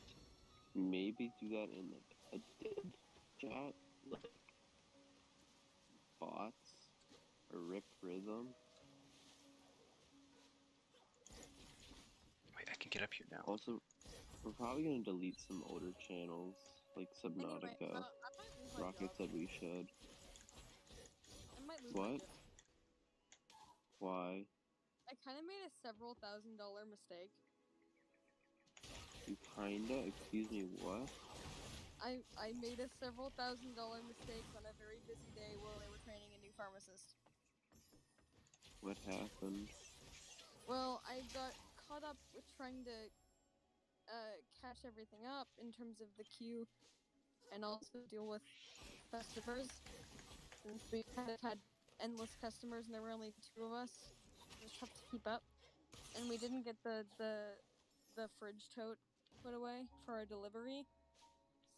maybe do that in like a dev chat, like bots or Rip Rhythm. Wait, I can get up here now. Also, we're probably gonna delete some older channels like Anyway, Subnautica. I might lose my Rocket job. said we should. I might lose my What? job. Why? I kind of made a several $1,000 mistake. You kinda? Excuse me, what? I made a several $1,000 mistake on a very busy day while they were training a new pharmacist. What happened? Well, I got caught up with trying to catch everything up in terms of the queue and also deal with customers. Since we kind of had endless customers and there were only 2 of us, it was tough to keep up. And we didn't get the fridge tote put away for our delivery.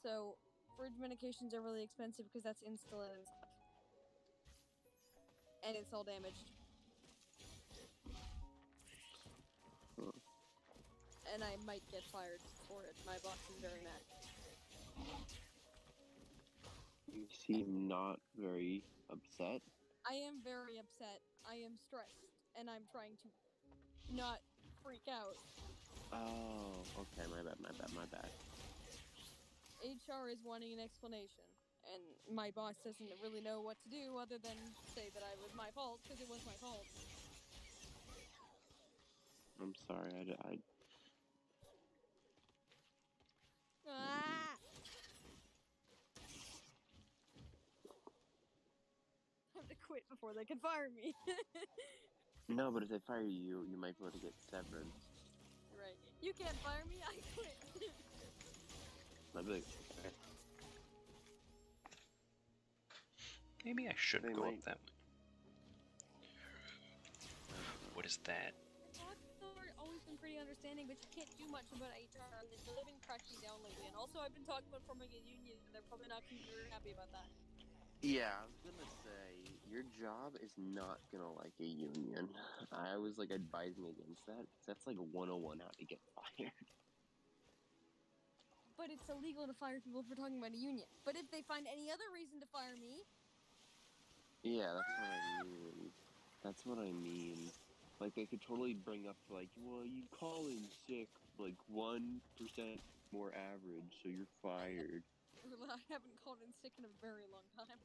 So fridge medications are really expensive because that's insulin and stuff. And it's all damaged. Huh. And I might get fired for it. My boss is very mad. You seem not very upset. I am very upset. I am stressed. And I'm trying to not freak out. Oh, okay, my bad. HR is wanting an explanation. And my boss doesn't really know what to do other than say that it was my fault, because it was my fault. I'm sorry, I Ah! I have to quit before they can fire me. No, but if they fire you, you might be able to get severance. Right. You can't fire me, I quit. I'd be like, okay. Maybe I should They go might- up that way. What is that? Bosses have always been pretty understanding, but you can't do much about HR, and they've been cracking down lately. And also, I've been talking about forming a union, and they're probably not going to be very happy about that. Yeah, I was gonna say, your job is not gonna like a union. I was like advising against that, because that's like 101 how to get fired. But it's illegal to fire people for talking about a union. But if they find any other reason to fire me... Yeah, that's what I mean. That's what I mean. Like, they could totally bring up, like, well, you call in sick, like, 1% more average, so you're fired. I haven't called in sick in a very long time.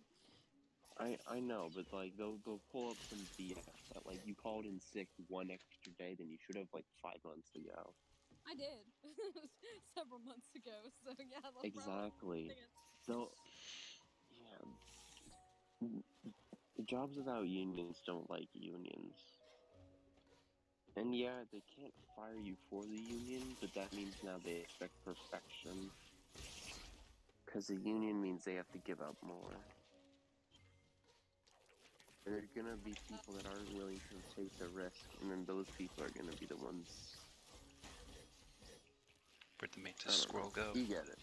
I know, but, like, they'll pull up some BS that, like, you called in sick 1 extra day than you should have, like, 5 months ago. I did. Several months ago, so yeah, no Exactly. problem. So, yeah. Jobs without unions don't like unions. And yeah, they can't fire you for the union, but that means now they expect perfection. Because the union means they have to give up more. And there are gonna be people that aren't willing to take the risk, and then those people are gonna be the ones. Where'd the I mantis don't squirrel know. go? You get it.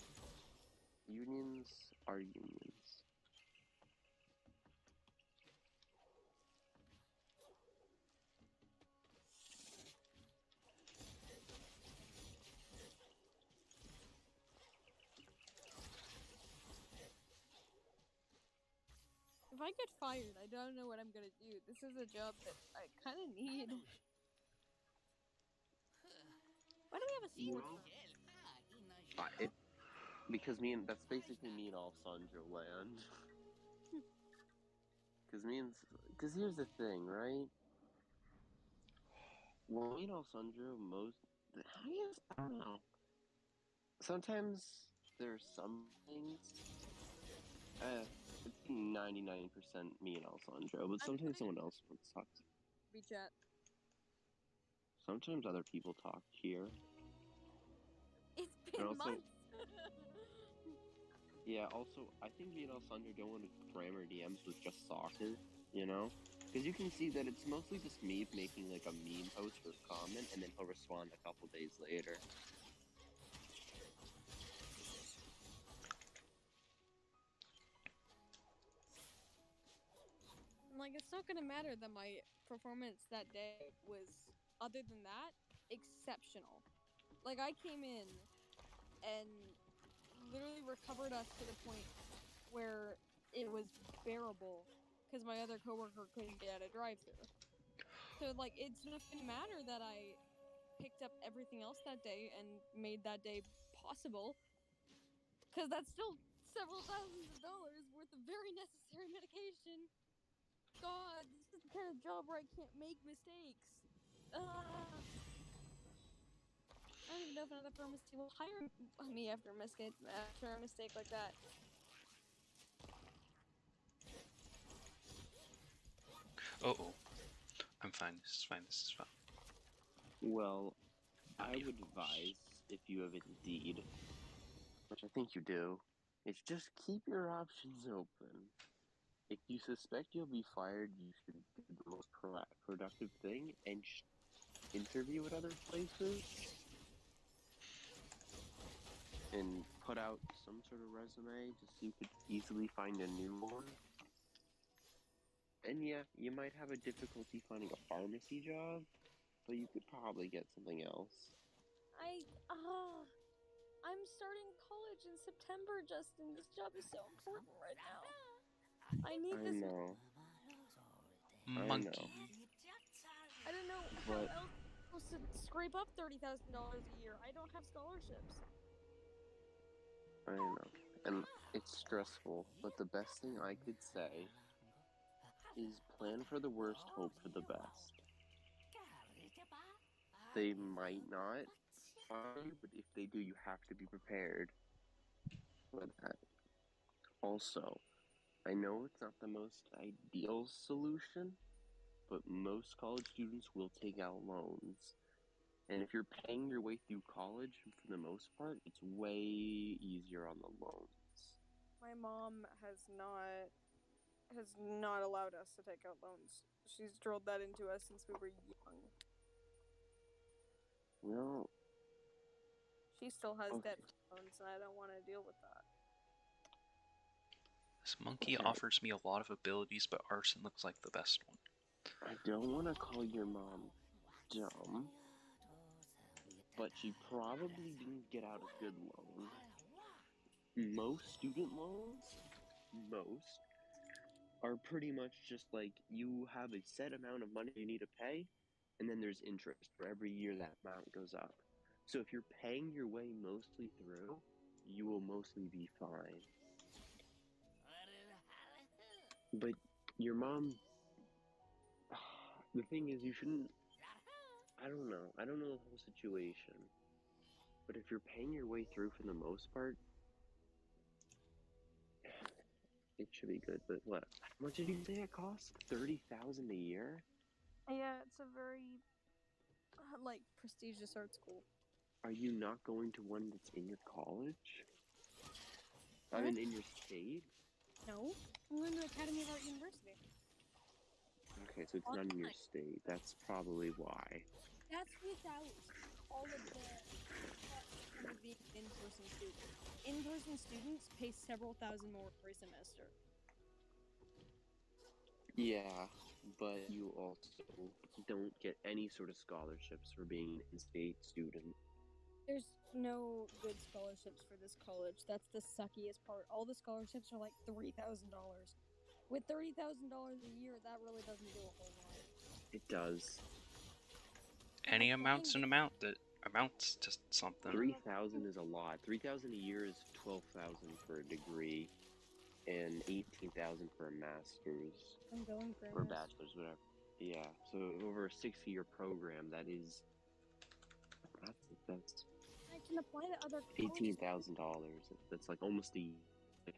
Unions are unions. If I get fired, I don't know what I'm gonna do. This is a job that I kind of need. Why do we have a You sword? know? Because that's basically me and Alessandro land. Because here's the thing, right? Well, me and Alessandro I don't know. Sometimes there's some things, it's 99% me and Alessandro, but sometimes someone else wants to talk to. Be chat. Sometimes other people talk here. months. Yeah, also, I think VNL Thunder don't want to cram our DMs with just soccer, you know? Because you can see that it's mostly just me making like a meme post or comment, and then he'll respond a couple days later. Like, it's not gonna matter that my performance that day was, other than that, exceptional. Like, I came in and literally recovered us to the point where it was bearable because my other coworker couldn't get out of drive-through. So, like, it's not gonna matter that I picked up everything else that day and made that day possible, because that's still several thousands of dollars worth of very necessary medication. God, this is the kind of job where I can't make mistakes. I don't even know if another pharmacy will hire me after a mistake like that. Oh, I'm fine. This is fine. This is fine. Well, Not I even would close. advise, if you have Indeed, which I think you do, is just keep your options open. If you suspect you'll be fired, you should do the most productive thing and interview at other places and put out some sort of resume just so you could easily find a new one. And yeah, you might have a difficulty finding a pharmacy job, but you could probably get something else. I'm starting college in September, Justin. This job is so important right now. I need I this. know. Monkey. I don't know how But else I'm supposed to scrape up $30,000 a year. I don't have scholarships. I know. And it's stressful, but the best thing I could say is plan for the worst, hope for the best. They might not fire you, but if they do, you have to be prepared for that. Also, I know it's not the most ideal solution, but most college students will take out loans. And if you're paying your way through college, for the most part, it's way easier on the loans. My mom has not allowed us to take out loans. She's drilled that into us since we were young. Well, She still has okay. debt for loans, and I don't want to deal with that. This monkey Okay. offers me a lot of abilities, but arson looks like the best one. I don't want to call your mom dumb, but she probably didn't get out a good loan. Most student loans, are pretty much just like you have a set amount of money you need to pay, and then there's interest for every year that amount goes up. So if you're paying your way mostly through, you will mostly be fine. But your mom, the thing is, you shouldn't. I don't know. I don't know the whole situation. But if you're paying your way through for the most part, it should be good. But what? How much did you say it costs? $30,000 a year? Yeah, it's a very prestigious art school. Are you not going to one that's in your college? I Huh? mean, in your state? No, I'm going to Academy of Art University. Okay, so it's not in your state. That's probably why. That's without all of the being in-person students. In-person students pay several thousand more per semester. Yeah, but you also don't get any sort of scholarships for being an in-state student. There's no good scholarships for this college. That's the suckiest part. All the scholarships are like $3,000. With $30,000 a year, that really doesn't do a whole lot. It does. Any amount's an amount that amounts to something. 3,000 is a lot. 3,000 a year is 12,000 for a degree, and 18,000 for a master's. I'm going for or bachelor's, whatever. Yeah, so over a 6-year program, that's I can apply to other colleges. $18,000. That's like almost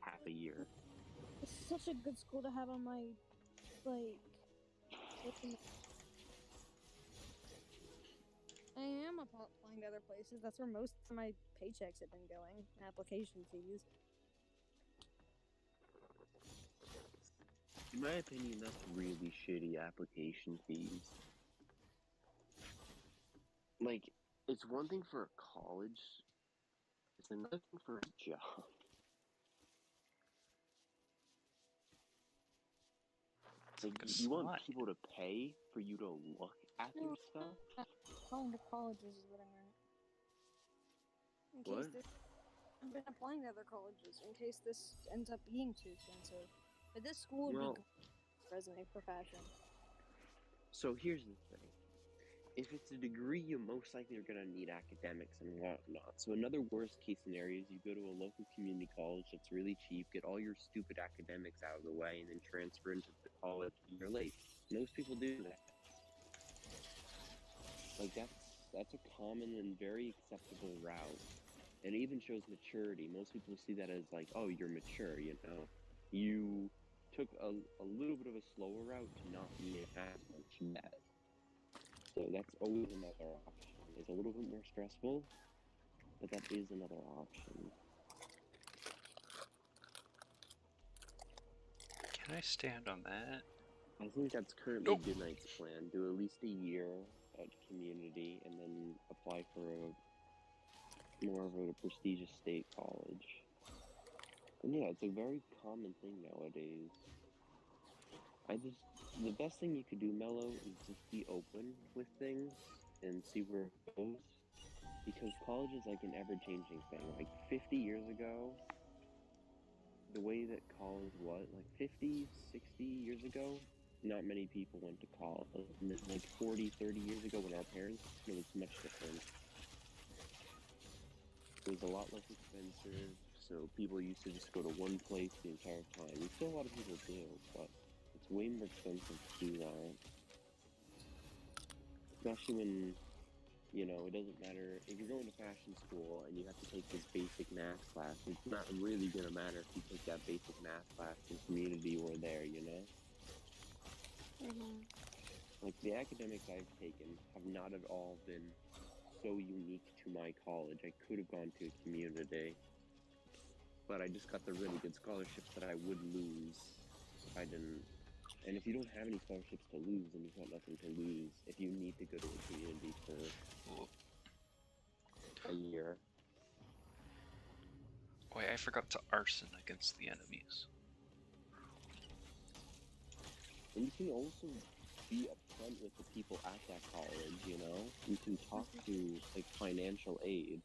half a year. It's such a good school to have on my I am applying to other places. That's where most of my paychecks have been going. Application fees. In my opinion, that's really shitty application fees. Like, it's one thing for a college, it's another thing for a job. It's like, Guess you want why? people to pay for you to look at their No, stuff? applying to colleges is what I meant. In What? case this, I've been applying to other colleges in case this ends up being too expensive. But this school would Well, be resume for fashion. so here's the thing. If it's a degree, you most likely are going to need academics and whatnot. So another worst case scenario is you go to a local community college that's really cheap, get all your stupid academics out of the way, and then transfer into the college a year late. Most people do that. Like, that's a common and very acceptable route. And it even shows maturity. Most people see that as like, oh, you're mature, you know. You took a little bit of a slower route to not be in as much debt. So that's always another option. It's a little bit more stressful, but that is another option. Can I stand on that? I think that's currently Goodnight's plan. Do at least a year at community and then apply for more of a prestigious state college. And yeah, it's a very common thing nowadays. The best thing you could do, Mello, is just be open with things and see where it goes. Because college is like an ever-changing thing. Like 50 years ago, the way that college was, like 50, 60 years ago, not many people went to college. And then like 40, 30 years ago when our parents, it was much different. It was a lot less expensive, so people used to just go to one place the entire time. Still a lot of people do, but it's way more expensive to do that. Especially when, you know, it doesn't matter if you're going to fashion school and you have to take this basic math class. It's not really going to matter if you take that basic math class in community or there, you know? Mm-hmm. Like, the academics I've taken have not at all been so unique to my college. I could have gone to a community, but I just got the really good scholarships that I would lose if I didn't. And if you don't have any scholarships to lose, then you've got nothing to lose if you need to go to a community for a year. Wait, I forgot to arson against the enemies. And you can also be upfront with the people at that college, you know? You can talk to, like, financial aid.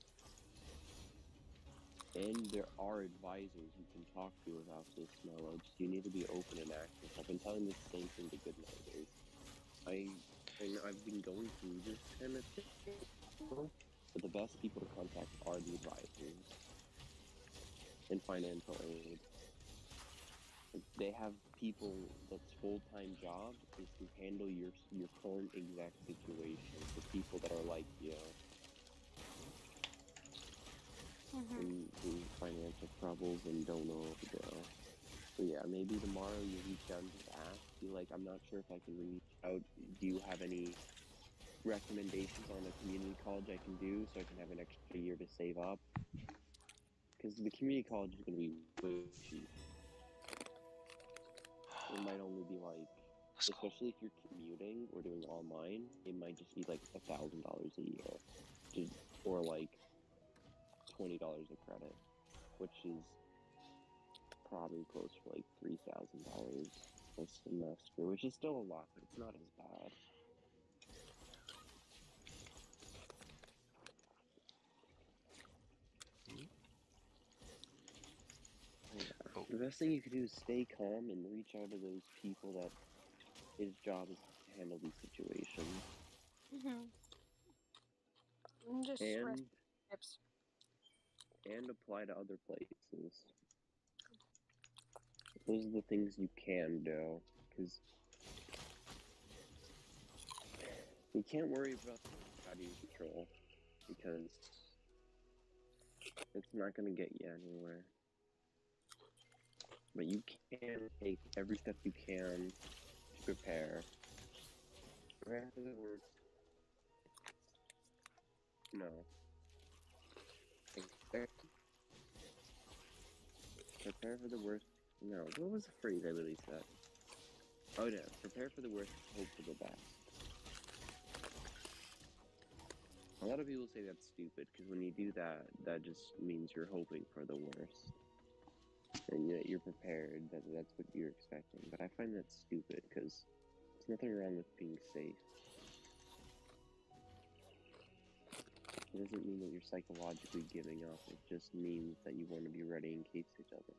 And there are advisors you can talk to about this knowledge. You need to be open and active. I've been telling this same thing to Goodnighters. I've been going through this kind of thing, but the best people to contact are the advisors and financial aid. They have people that's full-time job is to handle your current exact situation for people that are like you in financial troubles and don't know what to do. So yeah, maybe tomorrow you reach out and just ask. Be like, I'm not sure if I can reach out. Do you have any recommendations on a community college I can do so I can have an extra year to save up? Because the community college is going to be way cheap. It might only be like, Let's go. especially if you're commuting or doing online, it might just be like $1,000 a year, or like $20 a credit, which is probably close to like $3,000 a semester, which is still a lot, but it's not as bad. Oh, The best thing you can do is stay calm and reach out to those people that his job is to handle these situations. Just tips. And apply to other places. Those are the things you can do, because you can't worry about out of your control, because it's not going to get you anywhere. But you can take every step you can to prepare. Rather than work. No. Prepare for the worst. No, what was the phrase I literally said? Oh yeah, prepare for the worst, hope for the best. A lot of people say that's stupid because when you do that, that just means you're hoping for the worst. And yet you're prepared, that's what you're expecting. But I find that stupid because there's nothing wrong with being safe. It doesn't mean that you're psychologically giving up. It just means that you want to be ready in case it doesn't.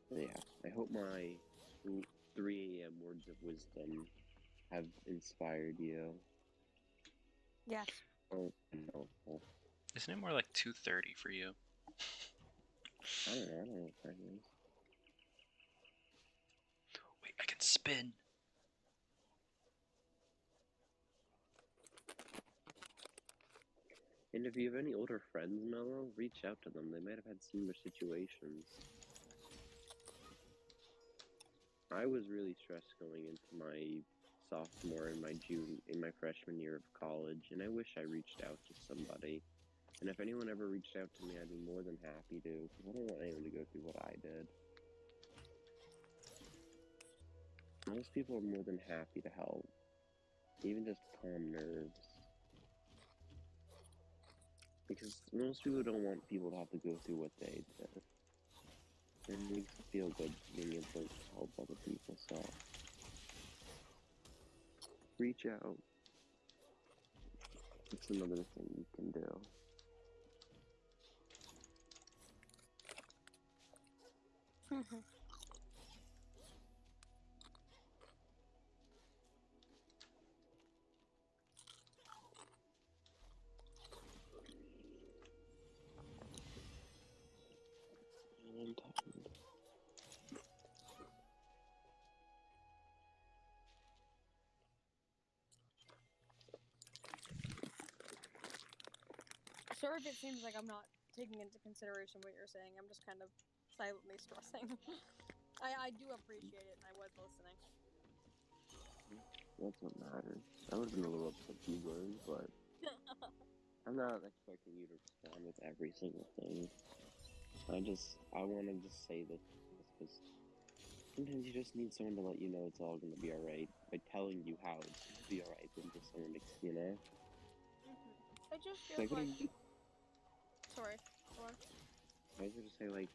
So yeah, I hope my 3 a.m. words of wisdom have inspired you. Yes. Oh, no. Isn't it more like 2:30 for you? I don't know what that is. Wait, I can spin. And if you have any older friends, Mello, reach out to them. They might have had similar situations. I was really stressed going into my sophomore and my freshman year of college, and I wish I reached out to somebody. And if anyone ever reached out to me, I'd be more than happy to, because I don't want anyone to go through what I did. Most people are more than happy to help, even just calm nerves. Because most people don't want people to have to go through what they did. And it makes me feel good being able to help other people, so reach out. It's another thing you can do. I'm tired. Sorry if it seems like I'm not taking into consideration what you're saying. I'm just kind of silently stressing. I do appreciate it, and I was listening. That's what matters. I would have been a little upset if you weren't, but I'm not expecting you to respond with every single thing. I want to just say this because sometimes you just need someone to let you know it's all going to be alright by telling you how it's going to be alright than just someone to, you know? It just feels Like, what like. do you, Sorry. Go on. I was going to say, like,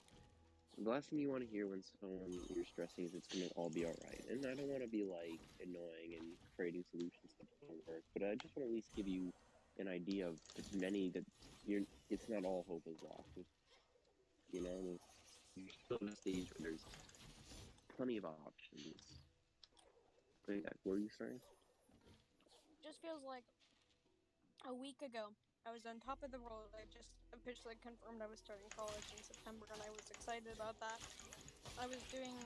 the last thing you want to hear when someone you're stressing is it's going to all be alright. And I don't want to be, like, annoying and creating solutions that don't work, but I just want to at least give you an idea of as many that it's not all hope is lost. You know, you're still at a stage where there's plenty of options. But yeah, what were you saying? Just feels like a week ago, I was on top of the world. I just officially confirmed I was starting college in September, and I was excited about that. I was doing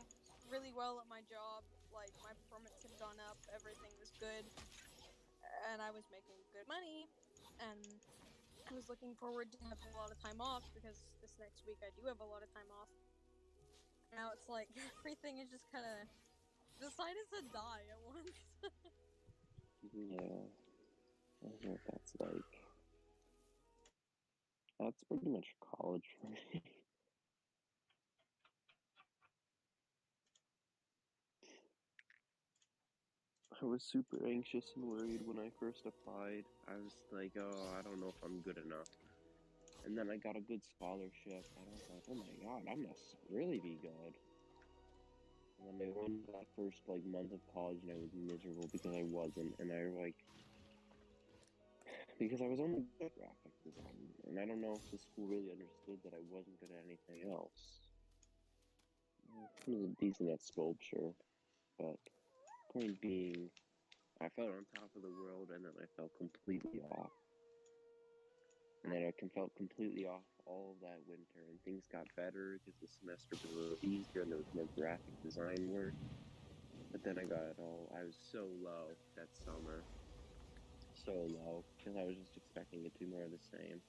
really well at my job. Like, my performance had gone up, everything was good, and I was making good money, and I was looking forward to having a lot of time off because this next week I do have a lot of time off. Now it's like everything is just kind of decided to die at once. Yeah, I don't know what that's like. That's pretty much college for me. I was super anxious and worried when I first applied. I was like, oh, I don't know if I'm good enough. And then I got a good scholarship, and I was like, oh my god, I must really be good. And then I went into that first like month of college, and I was miserable because I wasn't, and I like because I was only good at graphic design, and I don't know if the school really understood that I wasn't good at anything else. I was decent at sculpture, but point being, I felt on top of the world, and then I felt completely off. And then I felt completely off all of that winter, and things got better because the semester was a little easier and there was more graphic design work. But then I was so low that summer. So low, because I was just expecting it to be more of the same.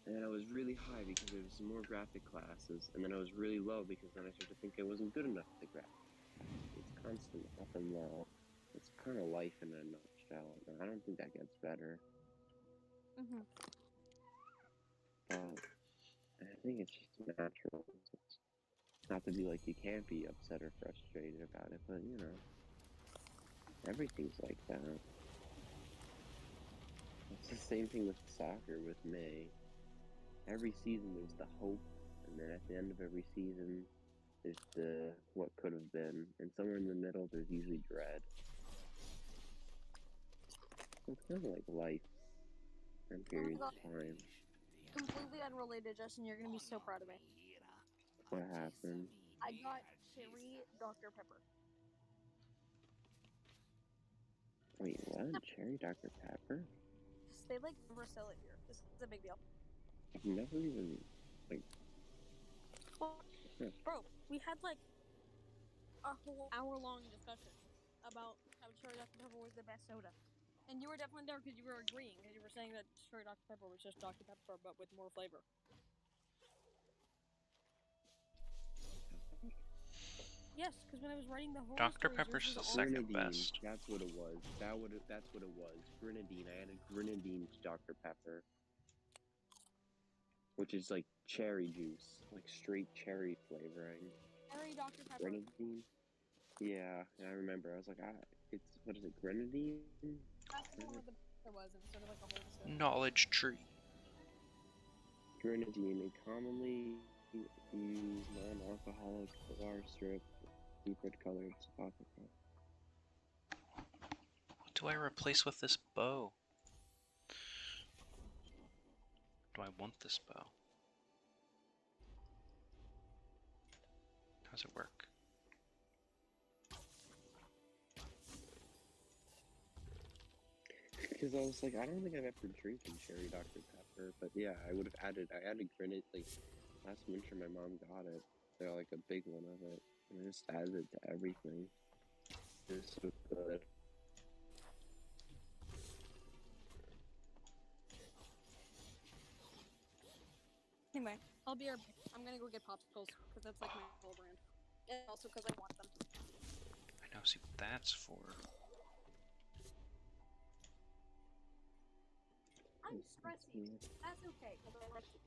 And then I was really high because there was some more graphic classes, and then I was really low because then I started to think I wasn't good enough at the graphic classes. It's constant up and low. It's kind of life in a nutshell, and I don't think that gets better. Mm-hmm. But I think it's just natural. Not to be like you can't be upset or frustrated about it, but you know, everything's like that. It's the same thing with soccer with May. Every season there's the hope, and then at the end of every season there's the what could have been, and somewhere in the middle there's usually dread. It's kind of like life and periods of time. Completely unrelated, Justin. You're gonna be so proud of me. What happened? I got cherry Dr. Pepper. Wait, what? Cherry Dr. Pepper? They like never sell it here. This is a big deal. I've never even like. Well, Huh. bro, we had like a whole hour-long discussion about how cherry Dr. Pepper was the best soda, and you were definitely there because you were agreeing, because you were saying that cherry Dr. Pepper was just Dr. Pepper but with more flavor. Yes, because when I was writing the horror Dr. stories, Pepper's yours the was second always best. That's what it was. That's what it was. Grenadine. I added grenadine to Dr. Pepper, which is like cherry juice, like straight cherry flavoring. cherry Dr. Pepper. Grenadine. Yeah, I remember. I was like, it's what is it? Grenadine. That's the one where the pepper was instead of like a whole soda. Knowledge tree. Grenadine, a commonly used non-alcoholic bar strip, deep-red colored alcohol. What do I replace with this bow? Do I want this bow? How does it work? Because I was like, I don't think I've ever drinking cherry Dr. Pepper, but yeah, I added grenade, like, last winter my mom got it. They're like a big one of it, and I just added it to everything. It's so good. Anyway, I'll be right back. I'm gonna go get popsicles because that's like my whole brand. And also because I want them. I now see what that's for. I'm stressing. That's okay because I like you.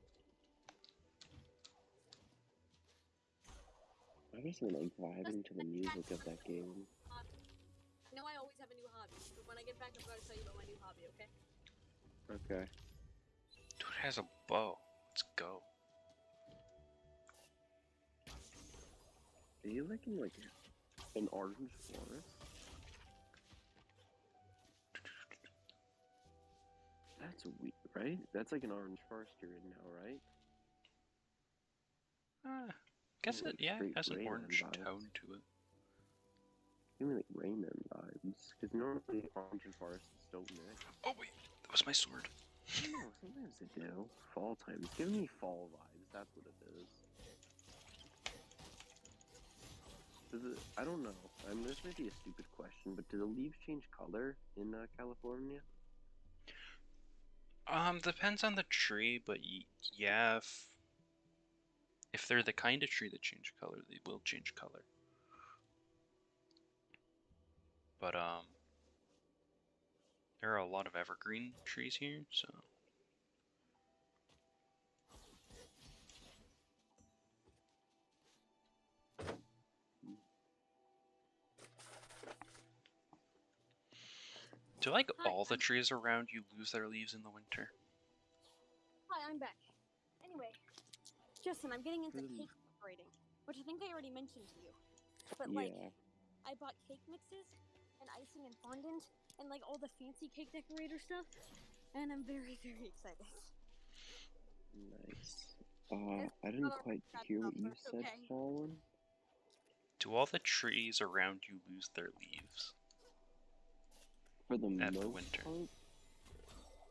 I just want like vibing to the music of that game. I know I always have a new hobby, but when I get back, I'm going to tell you about my new hobby, okay? Okay. Dude has a bow. Let's go. Are you like in like an orange forest? That's weird, right? That's like an orange forest you're in now, right? Guess it, Like yeah, straight has an Rayman orange vibes. tone to it. Give me like Rayman vibes, because normally orange and forests don't mix. Oh wait, that was my sword. No, sometimes they do. Fall time. It's giving me fall vibes. That's what it is. I don't know. I mean, this might be a stupid question, but do the leaves change color in California? Depends on the tree, but yeah, if they're the kind of tree that change color, they will change color. But there are a lot of evergreen trees here, so. Do like all the trees around you lose their leaves in the winter? Hi, I'm back. Anyway, Justin, I'm getting into cake decorating, which I think I already mentioned to you. But like, I bought cake mixes and icing and fondant and like all the fancy cake decorator stuff, and I'm very, very excited. Nice. I didn't quite hear what you said, Fallen. Do all the trees around you lose their leaves? For the At most the winter. part,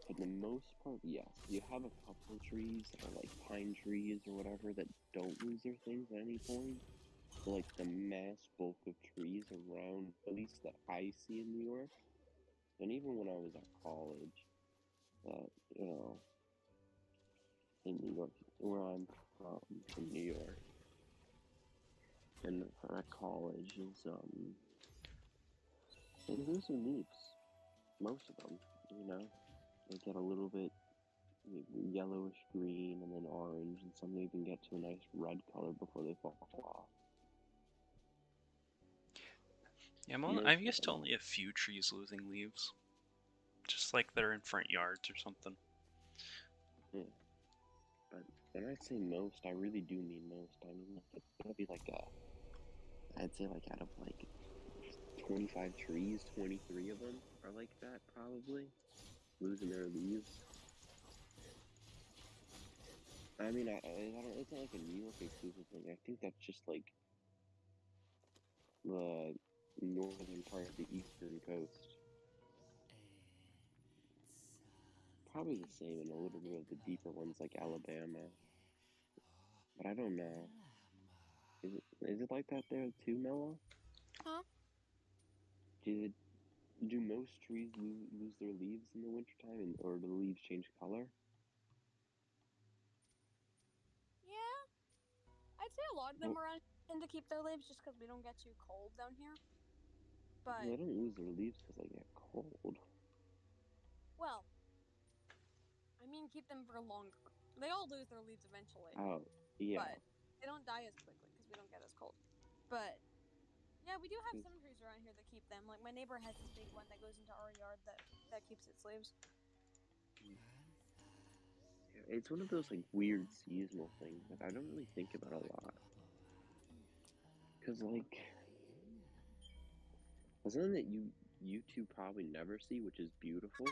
for the most part, yes. You have a couple trees that are like pine trees or whatever that don't lose their things at any point. But like the mass bulk of trees around, at least that I see in New York, and even when I was at college, you know, in New York, where I'm from, in New York, and at college is they lose their leaves. Most of them, you know, they get a little bit yellowish green and then orange, and some even get to a nice red color before they fall off. Yeah, Most I'm of used to them. only a few trees losing leaves. Just like they're in front yards or something. Yeah. But when I say most, I really do mean most. I mean, like, it's gonna be like I'd say like out of like 25 trees, 23 of them are like that, probably losing their leaves. I mean, I don't. It's not like a New York exclusive thing. I think that's just like the northern part of the eastern coast. Probably the same in a little bit of the deeper ones like Alabama, but I don't know. Is it like that there too, Mello? Huh? Do most trees lose their leaves in the wintertime, or do the leaves change color? Yeah, I'd say a lot of them Well, around tend to keep their leaves just because we don't get too cold down here. they But, don't lose their leaves because they get cold. well, I mean keep them for longer. They all lose their leaves eventually, Oh, yeah. but they don't die as quickly because we don't get as cold. But yeah, we do have 'Cause some trees around here that keep them. Like my neighbor has this big one that goes into our yard that keeps its leaves. it's one of those like weird seasonal things that I don't really think about a lot. Cause like something that you two probably never see, which is beautiful,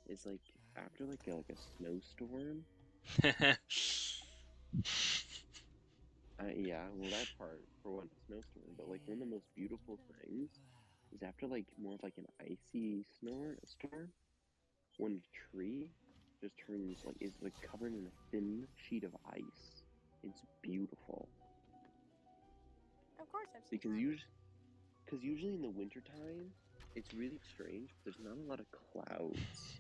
is like after like a snowstorm. Yeah, well that part for one, a snowstorm, but like one of the most beautiful things is after like more of like an icy storm, when a tree just turns like is like covered in a thin sheet of ice. It's beautiful Of course, I've seen because that. usually in the wintertime it's really strange. There's not a lot of clouds.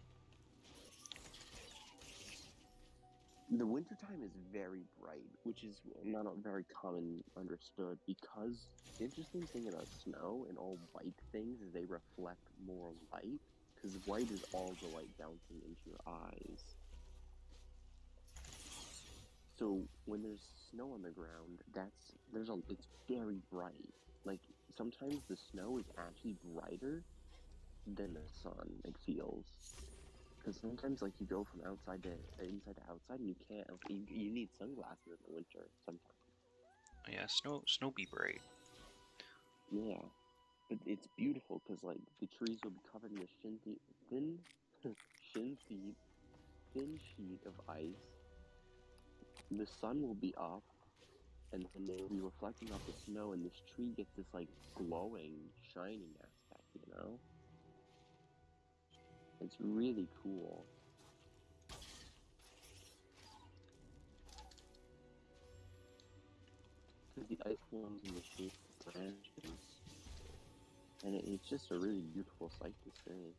The wintertime is very bright, which is not very common understood because the interesting thing about snow and all white things is they reflect more light because white is all the light bouncing into your eyes. So when there's snow on the ground, it's very bright. Like sometimes the snow is actually brighter than the sun. It feels because sometimes like you go from outside to inside to outside, and you can't. Like, you need sunglasses in the winter sometimes. Yeah, snow be bright. Yeah, but it's beautiful because like the trees will be covered in a thin, shin deep, thin sheet of ice. The sun will be up, and then it'll be reflecting off the snow, and this tree gets this like glowing, shining aspect. It's really cool. Because the ice forms in the shape of branches, and it's just a really beautiful sight to see.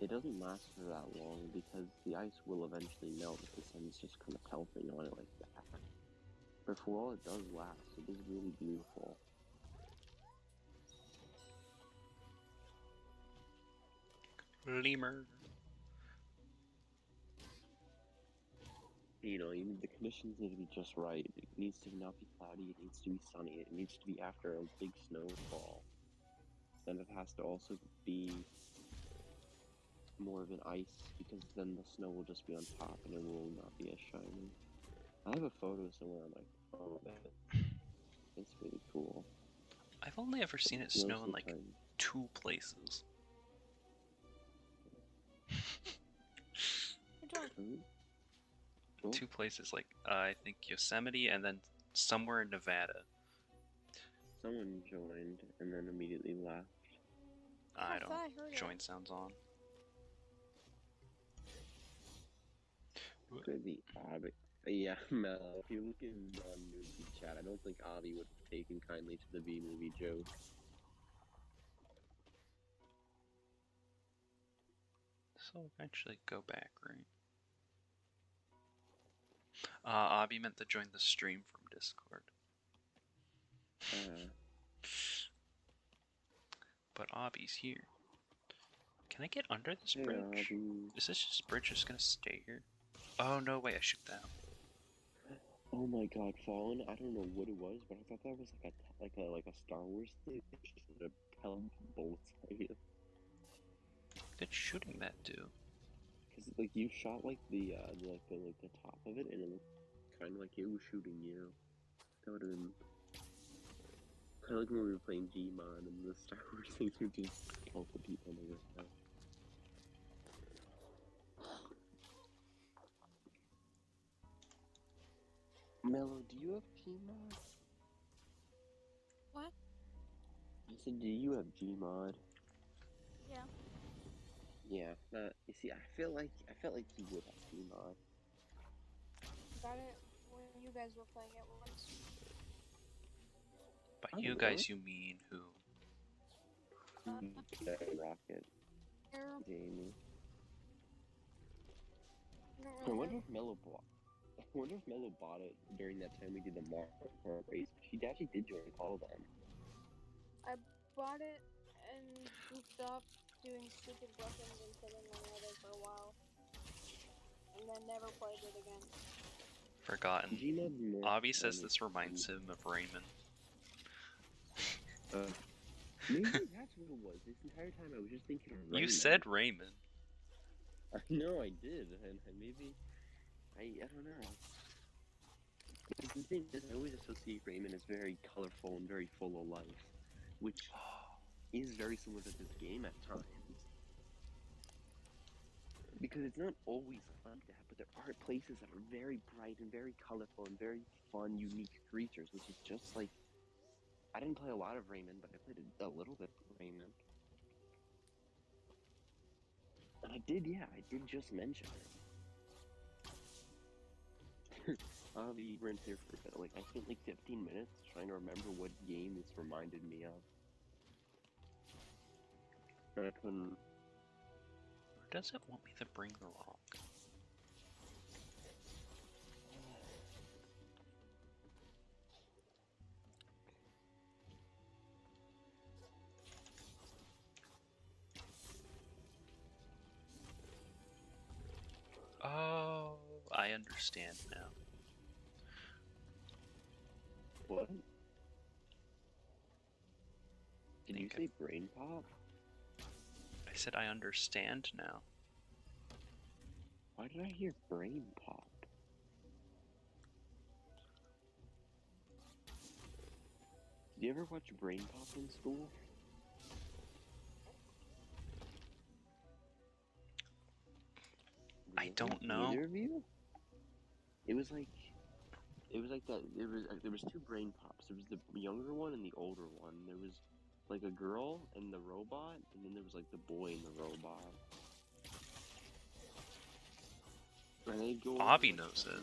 It doesn't last for that long because the ice will eventually melt if the sun's just kind of pelting on it like that. But for all it does last, it is really beautiful. Lemur. The conditions need to be just right. It needs to not be cloudy. It needs to be sunny. It needs to be after a big snowfall. Then it has to also be more of an ice because then the snow will just be on top and it will not be as shiny. I have a photo somewhere on my phone of it. It's really cool. I've only ever seen it snow Most in of the like time. 2 places. Which one? Cool. 2 places, like I think Yosemite and then somewhere in Nevada. Someone joined and then immediately left. I I don't. thought I heard Join it. sounds on. Could be Abby. Yeah, Mel, if you look in non-movie chat, I don't think Avi would have taken kindly to the B-movie joke. So eventually go back, right? Avi meant to join the stream from Discord. Uh, But Avi's here. Can I get under this Hey, bridge? Is this just bridge just gonna stay here? Oh no, wait, I shoot that. Oh my god, Fallen! I don't know what it was, but I thought that was like a Star Wars thing. It's just a repellent bolts at you. What did shooting that do? Cause like you shot like the top of it, and it looked kind of like it was shooting you. That would have been kind of like when we were playing Gmod and the Star Wars things would just pelt the people on the way out. Mello, do you have Gmod? What? I said, do you have Gmod? Yeah. Yeah. You see, I felt like you would have Gmod. Got it when you guys were playing it once. By Oh, you really? guys, you mean who? Rocket, Error. Jamie. I don't I remember. wonder if Mello bought. I wonder if Mello bought it during that time we did the Mario Kart race. She actually did join the call then. I bought it and goofed off doing stupid weapons and killing my mother for a while. And then never played it again. Forgotten. Gmod's more Avi says fun. this reminds him of Raymond. Maybe that's what it was. This entire time I was just thinking of Raymond. You said Raymond. I know I did, and maybe I don't know. Because the thing is, I always associate Raymond as very colorful and very full of life, which is very similar to this game at times. Because it's not always like that, but there are places that are very bright and very colorful and very fun, unique creatures, which is just like I didn't play a lot of Raymond, but I played a little bit of Raymond. And I did just mention it. We were in here for a bit. Like, I spent like 15 minutes trying to remember what game this reminded me of. And I couldn't. Or does it want me to bring the rock? Oh, I understand now. What? Did you Okay. say brain pop? I said I understand now. Why did I hear brain pop? Did you ever watch Brain Pop in school? I don't know. Neither of you? It was like that. There was two brain pops. There was the younger one and the older one. There was like a girl and the robot, and then there was like the boy and the robot. And they'd go Avi over, like, knows it.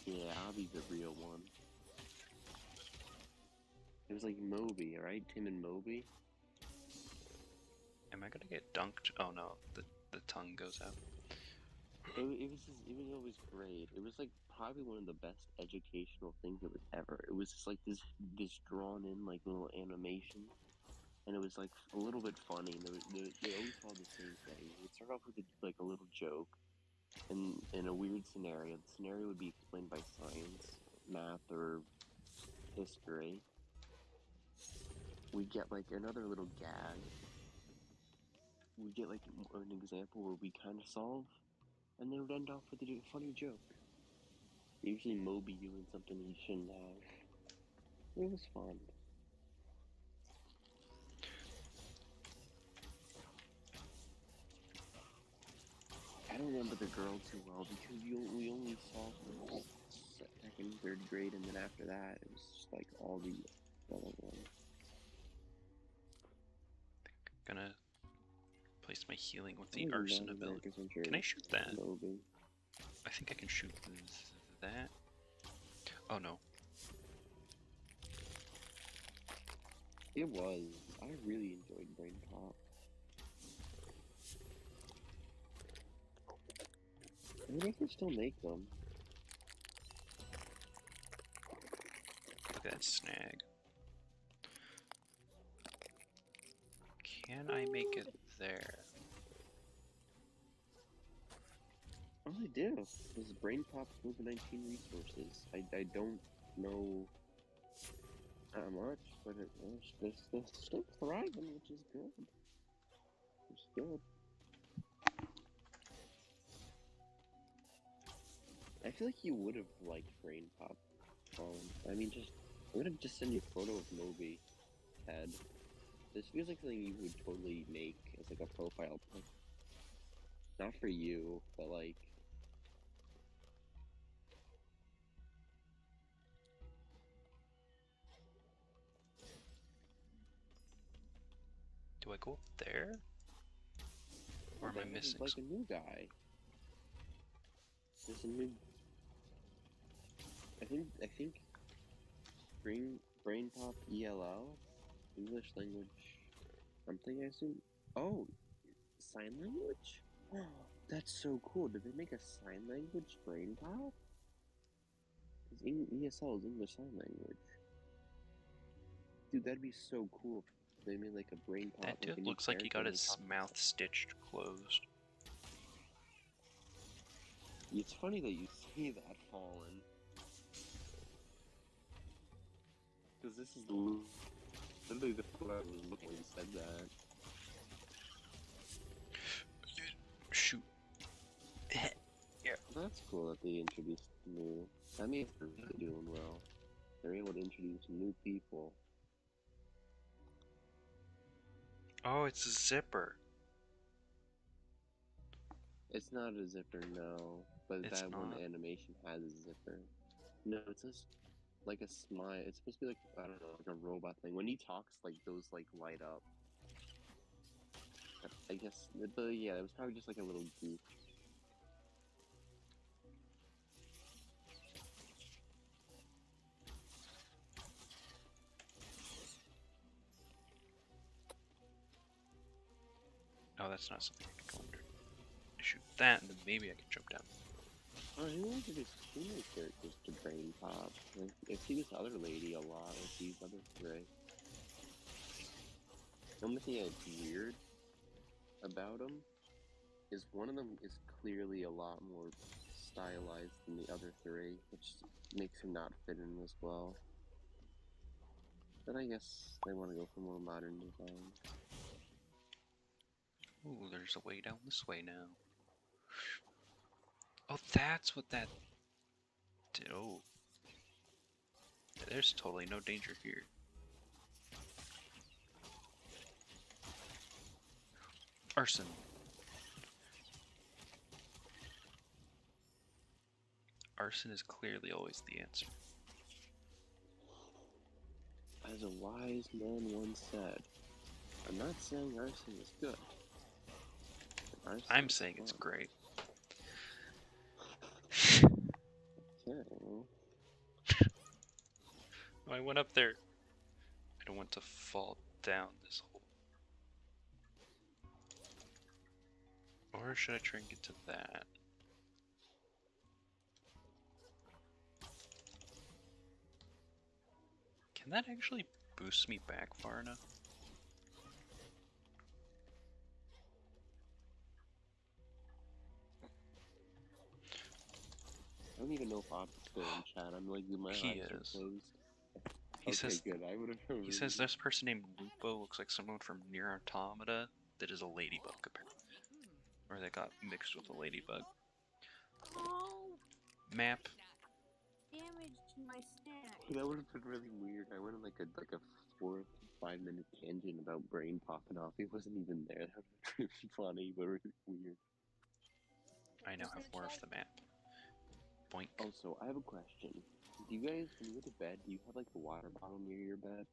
Yeah, Avi's the real one. It was like Moby, right? Tim and Moby. Am I gonna get dunked? Oh no, the tongue goes out. It was always great. It was like probably one of the best educational things that was ever. It was just like this drawn in like little animation, and it was like a little bit funny. And they always followed the same thing. It would start off with like a little joke, and in a weird scenario. The scenario would be explained by science, math, or history. We get like another little gag. We get like an example where we kind of solve, and then it would end off with a funny joke. Usually Moby doing something he shouldn't have. It was fun. I don't remember the girl too well because we only saw her second, third grade, and then after that it was just like all the other ones. Gonna place my healing with I the was arson 99% ability. sure Can I shoot that? Moby. I think I can shoot that. Oh no. It was. I really enjoyed Brain Pop. I wonder if they still make them. Look at that snag. Can I make it there? Oh, I do. This is Brain Pop COVID-19 resources. I don't know that much, but they're still thriving, which is good. It's good. I feel like you would have liked Brain Pop. I mean, I would have just sent you a photo of Moby head. This feels like something you would totally make as like a profile pic. Not for you, but like. Do I go up there? Or am I missing like something? a new guy? There's a new. I think Brain Pop ELL, English language something, I assume. Oh, sign language? Oh, that's so cool. Did they make a sign language Brain Pop? Because ESL is English Sign Language. Dude, that'd be so cool if they made like a Brain Pop. That dude like a new looks like he got character and his they talk mouth about stitched closed. it. It's funny that you say that, Fallen. Because this is literally the photo I was looking when you said that. Shoot. Yeah. That's cool that they introduced new. That means they're really doing well. They're able to introduce new people. Oh, it's a zipper. It's not a zipper, no. But It's that one not. animation has a zipper. No, it's just like a smile. It's supposed to be like, I don't know, like a robot thing. When he talks, like those like light up. I guess, but yeah, it was probably just like a little goof. Oh, that's not something I can go under. Shoot that, and then maybe I can jump down. Oh, he introduced female characters to Brain Pop. Like, I see this other lady a lot with these other three. The only thing that's weird about them is one of them is clearly a lot more stylized than the other three, which makes him not fit in as well. But I guess they want to go for more modern design. Ooh, there's a way down this way now. Oh, that's what that did. Oh. There's totally no danger here. Arson. Arson is clearly always the answer. As a wise man once said, I'm not saying arson is good. I'm saying it's great. Okay. Oh, I went up there. I don't want to fall down this hole. Or should I try and get to that? Can that actually boost me back far enough? I don't even know if Op's still in chat. I'm like, my He eyes are is. closed. He Okay, says good. I would have. he says this person named Lupo looks like someone from Nier Automata that is a ladybug apparently. Or they got mixed with a ladybug. Oh, Map. damaged my snack. That would have been really weird. I went on like a 4 to 5 minute tangent about Brain popping off. He wasn't even there. That would have been really funny, but really weird. I now have more of the map. Boink. Also, I have a question. Do you guys, when you go to bed, do you have like a water bottle near your bed?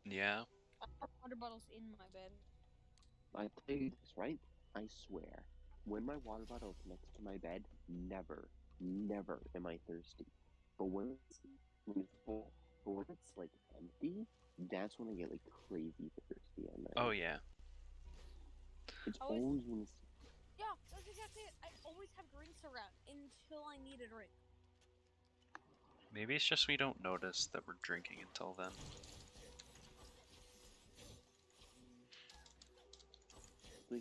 Yeah. I have water bottles in my bed. I tell you this, right? I swear, when my water bottle is next to my bed, never am I thirsty. But when it's full, but when it's like empty, that's when I get like crazy thirsty at night. Oh yeah. It's Always- always when it's. Yeah, that's exactly it. I always have drinks around until I need a drink. Maybe it's just we don't notice that we're drinking until then. Like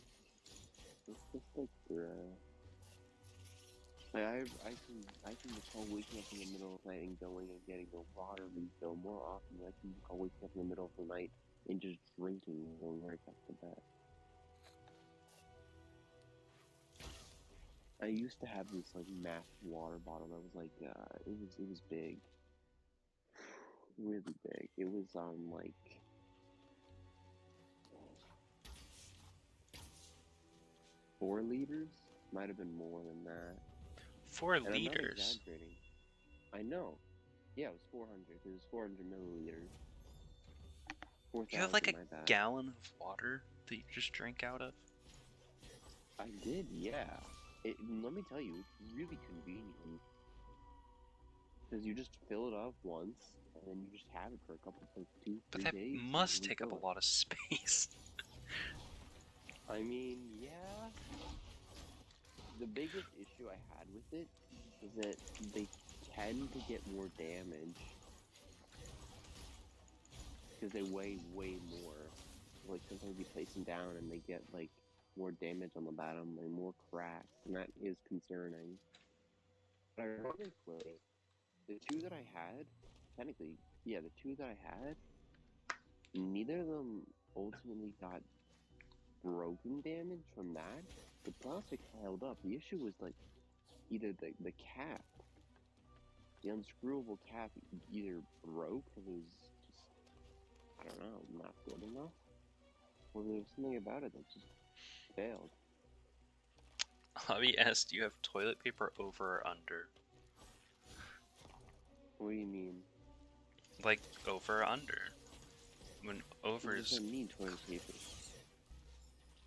It's just like like I can recall waking up in the middle of the night and going and getting a water refill more often than I can recall waking up in the middle of the night and just drinking and going right back to bed. I used to have this like massive water bottle that was like it was big, really big. It was like 4 liters, might have been more than that. 4 And I'm not liters. exaggerating. I know. Yeah, it was 400. It was 400 milliliters. 4,000, You have like a my bad. gallon of water that you just drink out of? I did, yeah. Let me tell you, it's really convenient. Because you just fill it up once, and then you just have it for a couple, like 2, 3 But that days. must take up a lot of space. I mean, yeah. The biggest issue I had with it is that they tend to get more damage. Because they weigh way more. Like, sometimes you place them down and they get, like, more damage on the bottom and more cracks, and that is concerning. But ironically, the two that I had, technically, yeah, the two that I had, neither of them ultimately got broken damage from that. The plastic held up. The issue was, like, either the cap, the unscrewable cap either broke or was just, I don't know, not good enough, or there was something about it that just failed. Hobby asked, do you have toilet paper over or under? What do you mean? Like, over or under? When over What does is... that mean, toilet paper?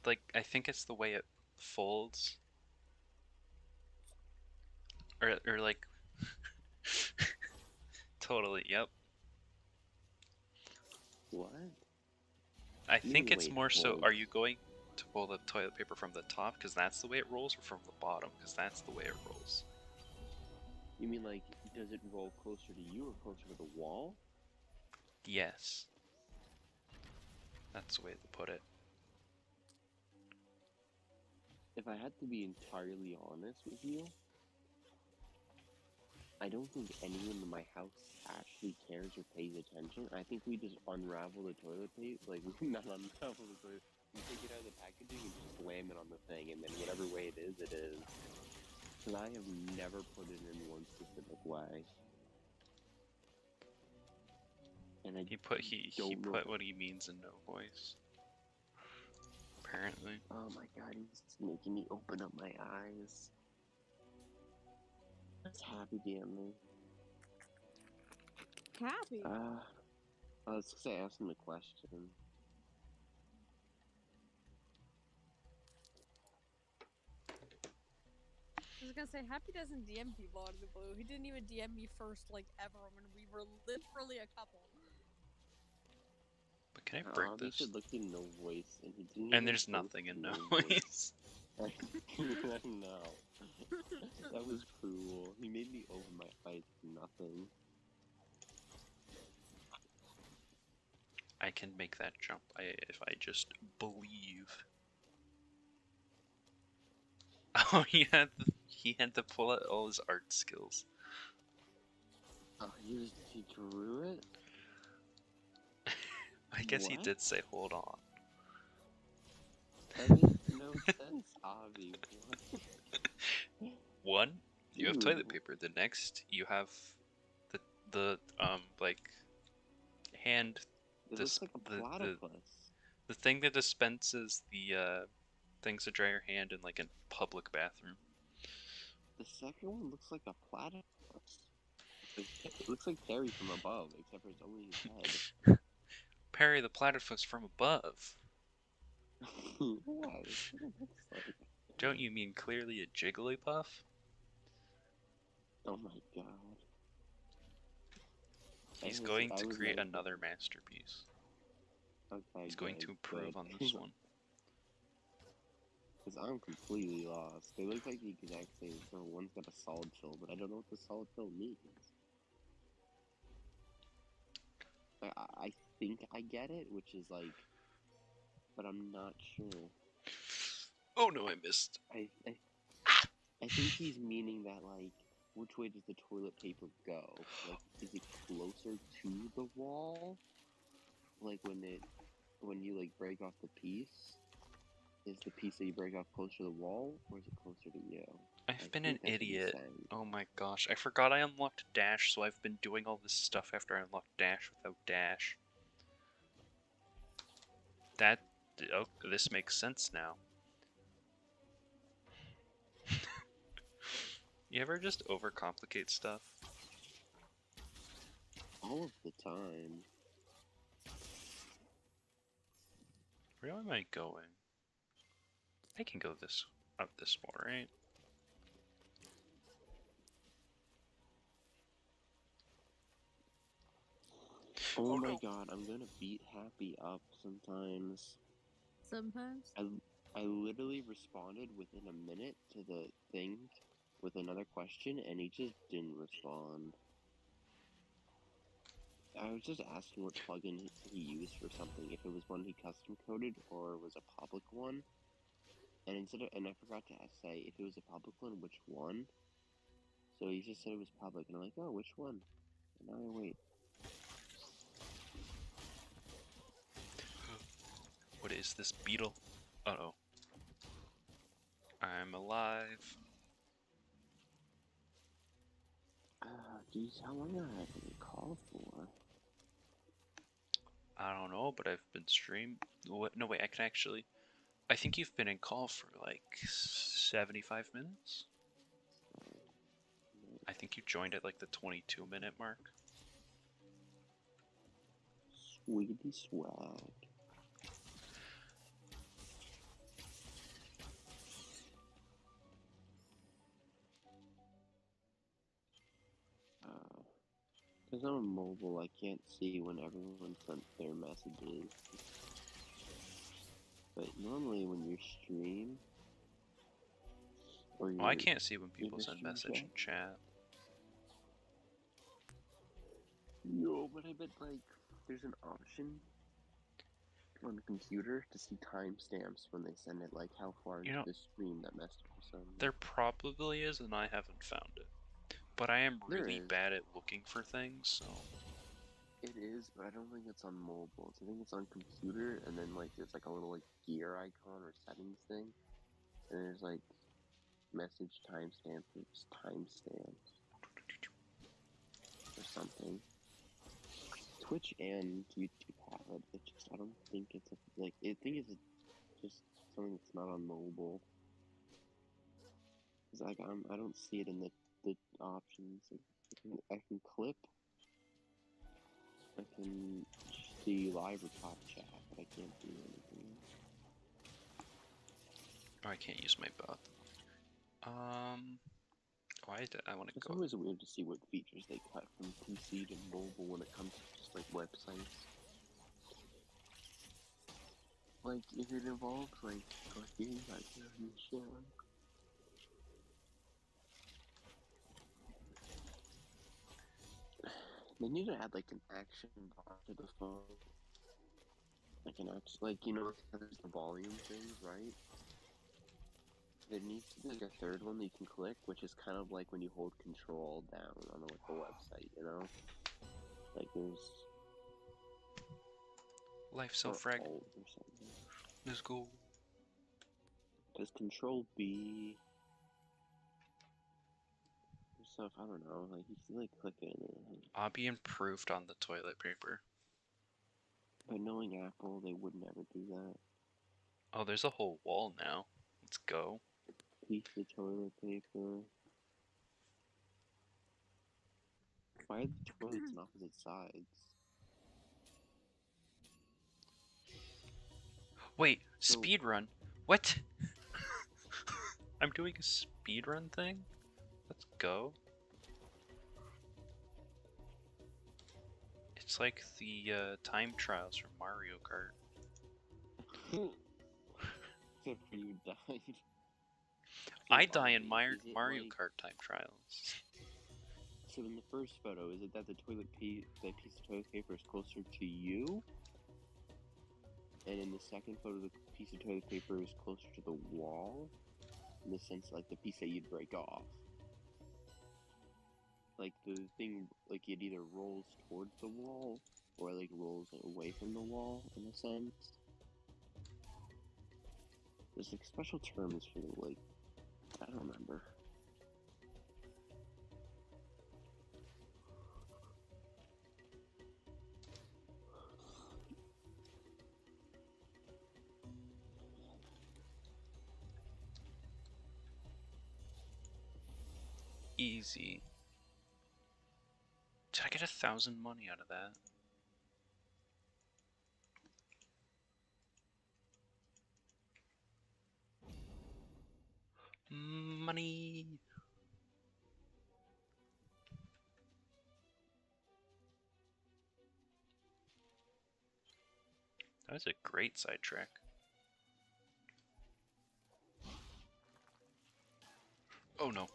Like, I think it's the way it folds. Or like... Totally, yep. What? I think the it's way it more so, folds. are you going to pull the toilet paper from the top because that's the way it rolls, or from the bottom because that's the way it rolls? You mean, like, does it roll closer to you or closer to the wall? Yes. That's the way to put it. If I had to be entirely honest with you, I don't think anyone in my house actually cares or pays attention. I think we just unravel the toilet paper, like, we not unravel the toilet, we take it out of the packaging and just slam it on the thing, and then whatever way it is, it is. Because I have never put it in one specific way. And I He put don't know. what he means in no voice. Apparently. Oh my god, he's making me open up my eyes. That's happy DMing. Happy. Let's just say ask him a question. I was gonna say, Happy doesn't DM people out of the blue. He didn't even DM me first, like, ever, when we were literally a couple. But can I break He this? said look in no voice, and he didn't And even there's post nothing in no no voice. voice. No. That was cruel. He made me open my eyes to nothing. I can make that jump if I just believe. Oh, he had to pull out all his art skills. Oh, he drew it? I guess he What? did say hold on. That makes no sense, Avi. What? One, you have Dude. toilet paper. The next, you have the like hand. It looks like a platypus. The thing that dispenses the things to dry your hand in like a public bathroom. The second one looks like a platypus. It looks like Terry from above, except for it's only his head. Parry the platypus from above. Yeah, that's what it looks like. Don't you mean clearly a Jigglypuff? Oh my god. He's going to create another masterpiece. Okay, He's going to improve on this one. Because I'm completely lost. They look like the exact same, so one's got a solid fill, but I don't know what the solid fill means. I think I get it, which is like, but I'm not sure. Oh no, I missed. I think he's meaning that, like, which way does the toilet paper go? Like, is it closer to the wall? Like, when you, like, break off the piece? Is the piece that you break off closer to the wall, or is it closer to you? I I've been an think that's what he's idiot. saying. Oh my gosh, I forgot I unlocked Dash, so I've been doing all this stuff after I unlocked Dash without Dash. Oh, this makes sense now. You ever just overcomplicate stuff? All of the time. Where am I going? I can go up this wall, right? Oh my no. god, I'm gonna beat Happy up sometimes. Sometimes. I literally responded within a minute to the thing with another question, and he just didn't respond. I was just asking what plugin he used for something, if it was one he custom coded or was a public one. And I forgot to say if it was a public one, which one. So he just said it was public, and I'm like, oh, which one? And now I wait. What is this beetle? Uh-oh. I'm alive. Geez, how long have I been called for? I don't know, but I've been What? No, wait, I can actually... I think you've been in call for like 75 minutes? I think you joined at like the 22-minute mark. Sweetie swag. Because I'm mobile, I can't see when everyone sent their messages. But normally when you stream, or Oh, I you're can't see when people in a send stream message in chat. No, but I bet, like, there's an option on the computer to see timestamps when they send it, like how far into the stream that message was sent. There probably is, and I haven't found it. But I am There really is. bad at looking for things, so... It is, but I don't think it's on mobile. I think it's on computer, and then, like, there's, like, a little, like, gear icon or settings thing. And there's, like, message timestamp, it's timestamps. Or something. Twitch and YouTube have it. It's just, I don't think it's, I think it's just something that's not on mobile. Cause, like, I don't see it in the options. I can clip. I can see live or top chat, but I can't do anything else. Oh, I can't use my bot. Why did I want to It's go? always weird to see what features they cut from PC to mobile when it comes to just, like, websites. Like, if it involves, like, clicking, like, shit. They need to add, like, an action bar to the phone. Like, like, you know, there's the volume thing, right? There needs to be, like, a third one that you can click, which is kind of like when you hold control down on, like, a website, you know? Like, there's... Life so frag. Alt or something. Let's go. Does control B... stuff, I don't know, like, you can, like, click it and... I'll be improved on the toilet paper. But knowing Apple, they would never do that. Oh, there's a whole wall now. Let's go. Piece of toilet paper. Why are the toilets on opposite sides? Wait, So- speed run. What? I'm doing a speed run thing? Let's go. It's like the time trials from Mario Kart. Except for you died. I die in Is it Mario like- Kart time trials. So in the first photo, is it that the piece of toilet paper is closer to you? and in the second photo, the piece of toilet paper is closer to the wall, in the sense like the piece that you'd break off. Like the thing, like it either rolls towards the wall or like rolls away from the wall in a sense. There's like special terms for like, I don't remember. Easy. Did I get 1,000 money out of that? Money! That was a great sidetrack. Oh no.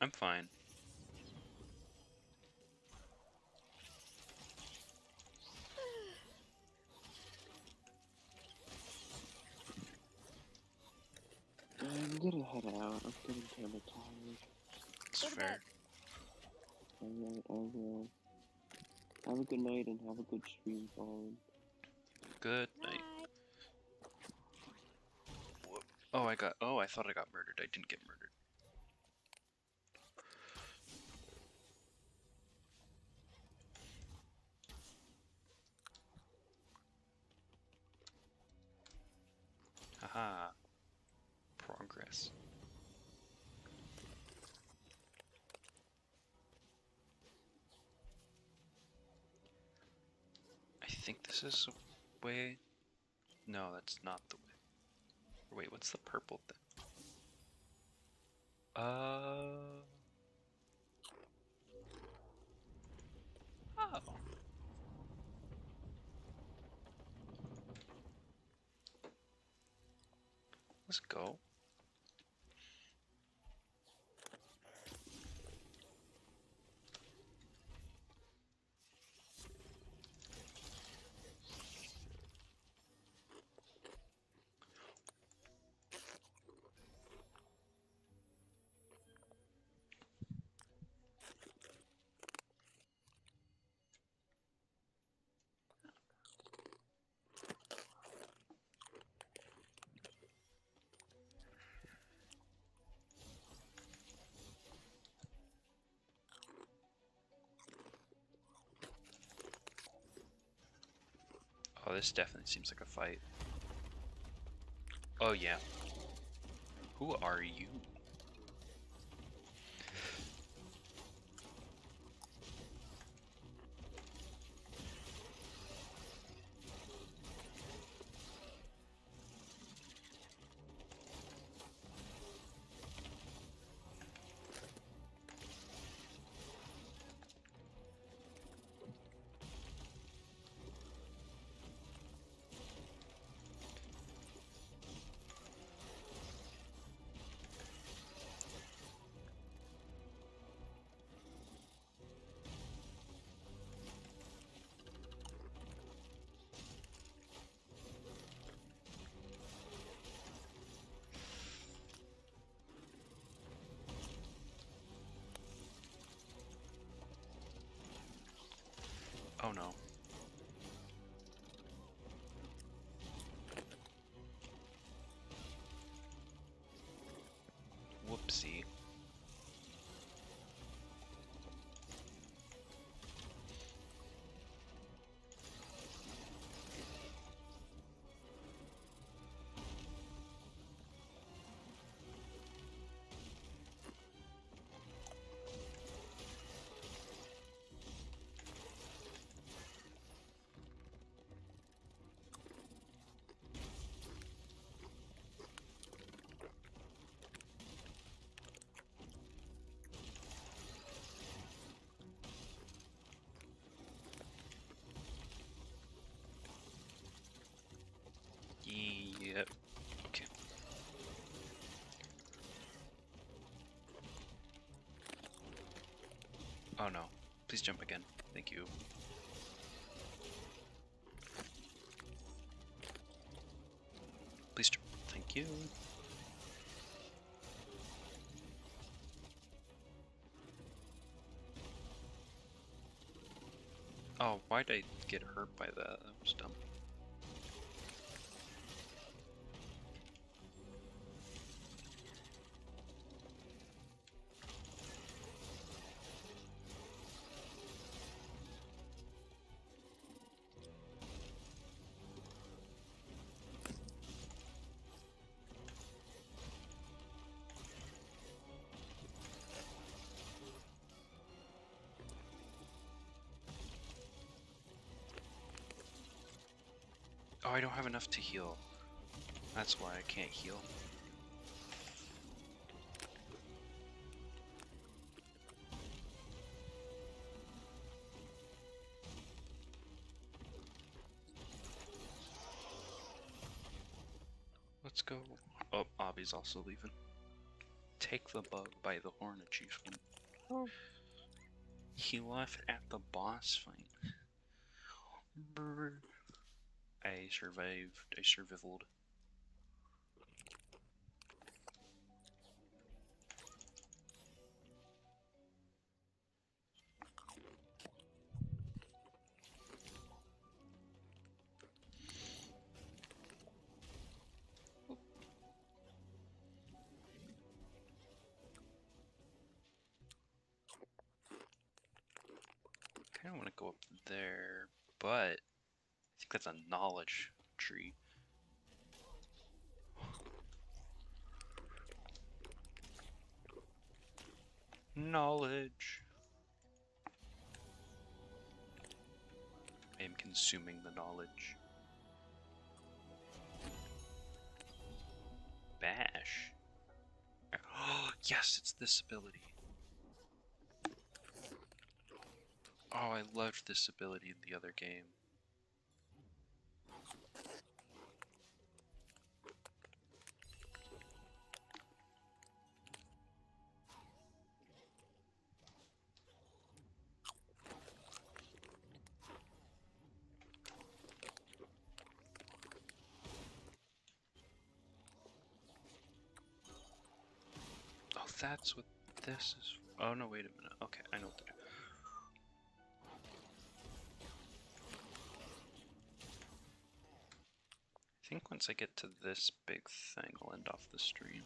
I'm fine. I'm gonna head out. I'm getting kinda tired. It's Go to fair. bed. Alright, I will. Have a good night and have a good stream, Colin. Good night. Night. Oh, I thought I got murdered. I didn't get murdered. Haha. Progress. I think this is a way. No, that's not the way. Wait, what's the purple thing? Oh. Let's go. Oh, this definitely seems like a fight. Oh yeah. Who are you? Oh no. Whoopsie. Yep. Okay. Oh no. Please jump again. Thank you. Thank you. Oh, why'd I get hurt by that? That was dumb. Oh, I don't have enough to heal. That's why I can't heal. Let's go. Oh, Obby's also leaving. Take the bug by the horn achievement. Oh. He left at the boss fight. Brr. I survived. I survived. I don't want to go up there, but I think that's a knowledge tree. Knowledge. I am consuming the knowledge. Bash. Oh, yes, it's this ability. Oh, I loved this ability in the other game. Oh, that's what this is. Oh, no, wait a minute. Okay, I know what to do. I think once I get to this big thing, I'll end off the stream.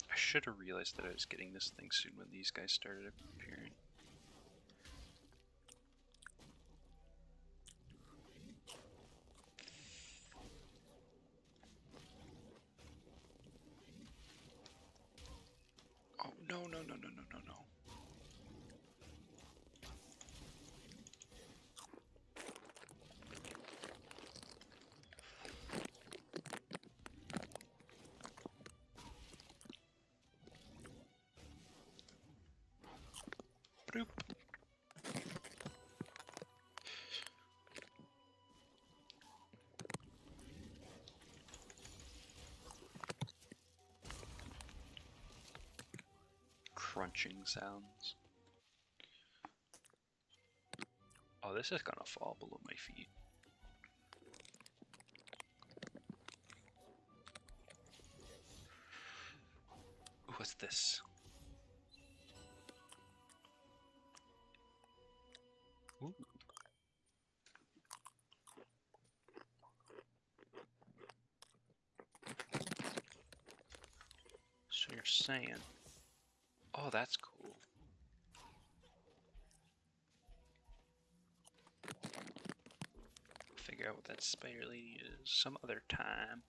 I should have realized that I was getting this thing soon when these guys started appearing. Oh, no, no, no, no, no, no, no. Bloop. Crunching sounds. Oh, this is gonna fall below my feet. Ooh, what's this? Ooh. So you're saying... Oh, that's cool. Figure out what that spider lady is some other time.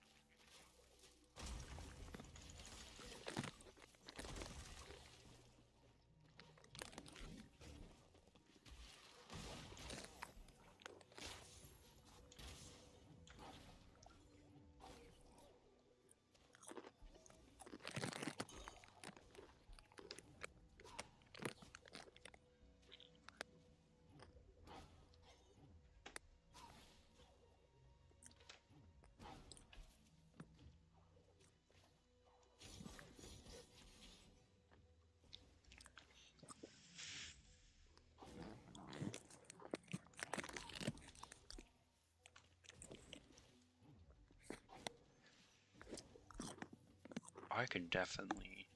I can definitely.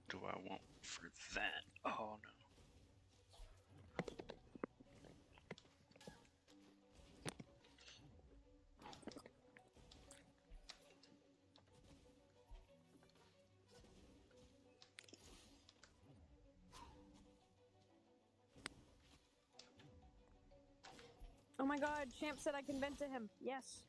Do I want for that? Oh no. Oh my god, Champ said I can vent to him. Yes.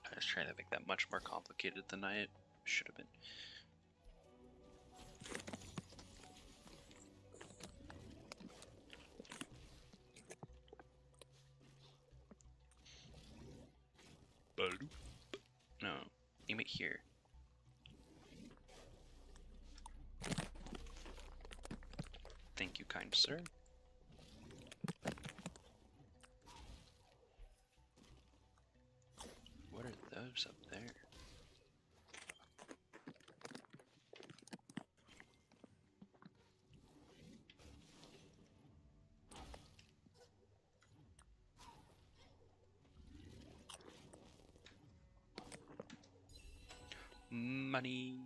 I was trying to make that much more complicated than I should have been. No, aim it here. Thank you, kind sir. What are those up there? Money.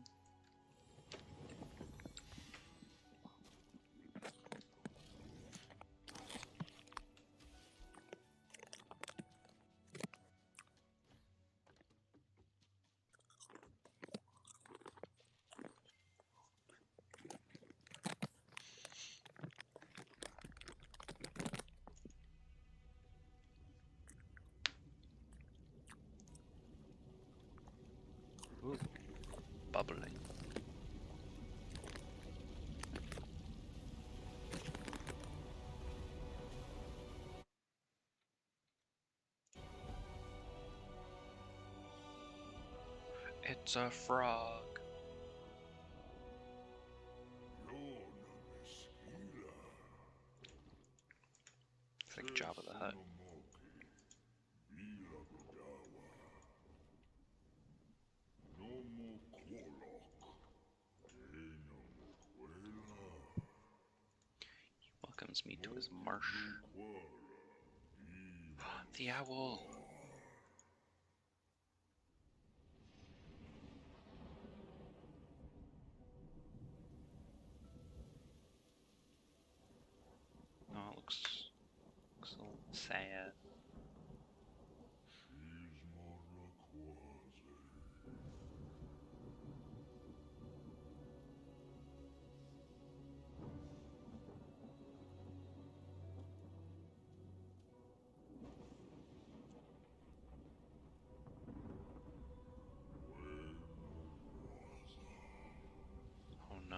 Ooh, bubbling. It's a frog. It's like Jabba the Hutt. He welcomes me to his marsh. The owl. Oh, it looks a little sad. Oh no.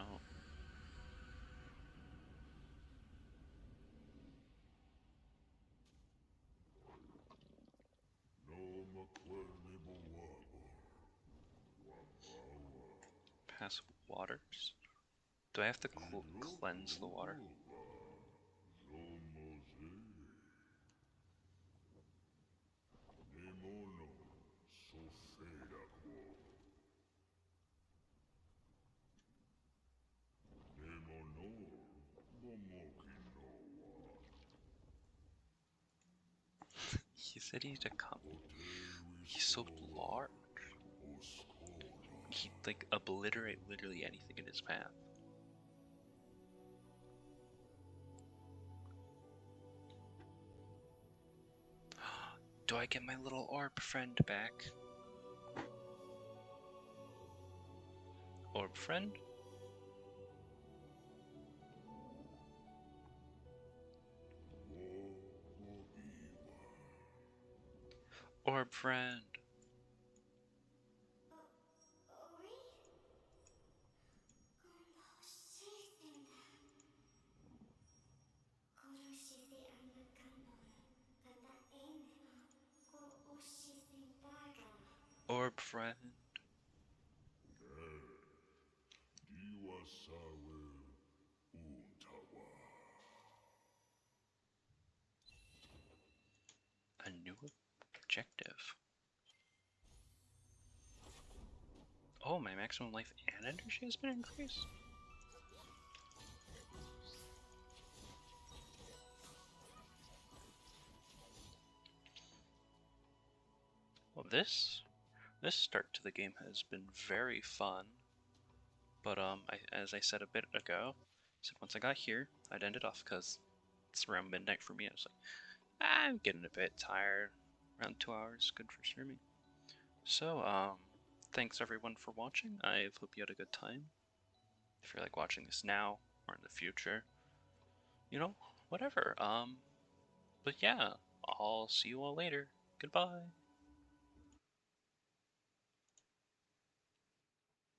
Pass waters? Do I have to cleanse the water? He said he's a He's so large. He'd like obliterate literally anything in his path. Do I get my little orb friend back? Orb friend? Orb friend. Orb friend. A new objective. Oh, my maximum life and energy has been increased? this start to the game has been very fun. But as I said a bit ago, once I got here, I'd end it off because it's around midnight for me. I was like, I'm getting a bit tired. Around 2 hours, good for streaming. So thanks everyone for watching. I hope you had a good time. If you're like watching this now or in the future, you know, whatever. But yeah, I'll see you all later. Goodbye.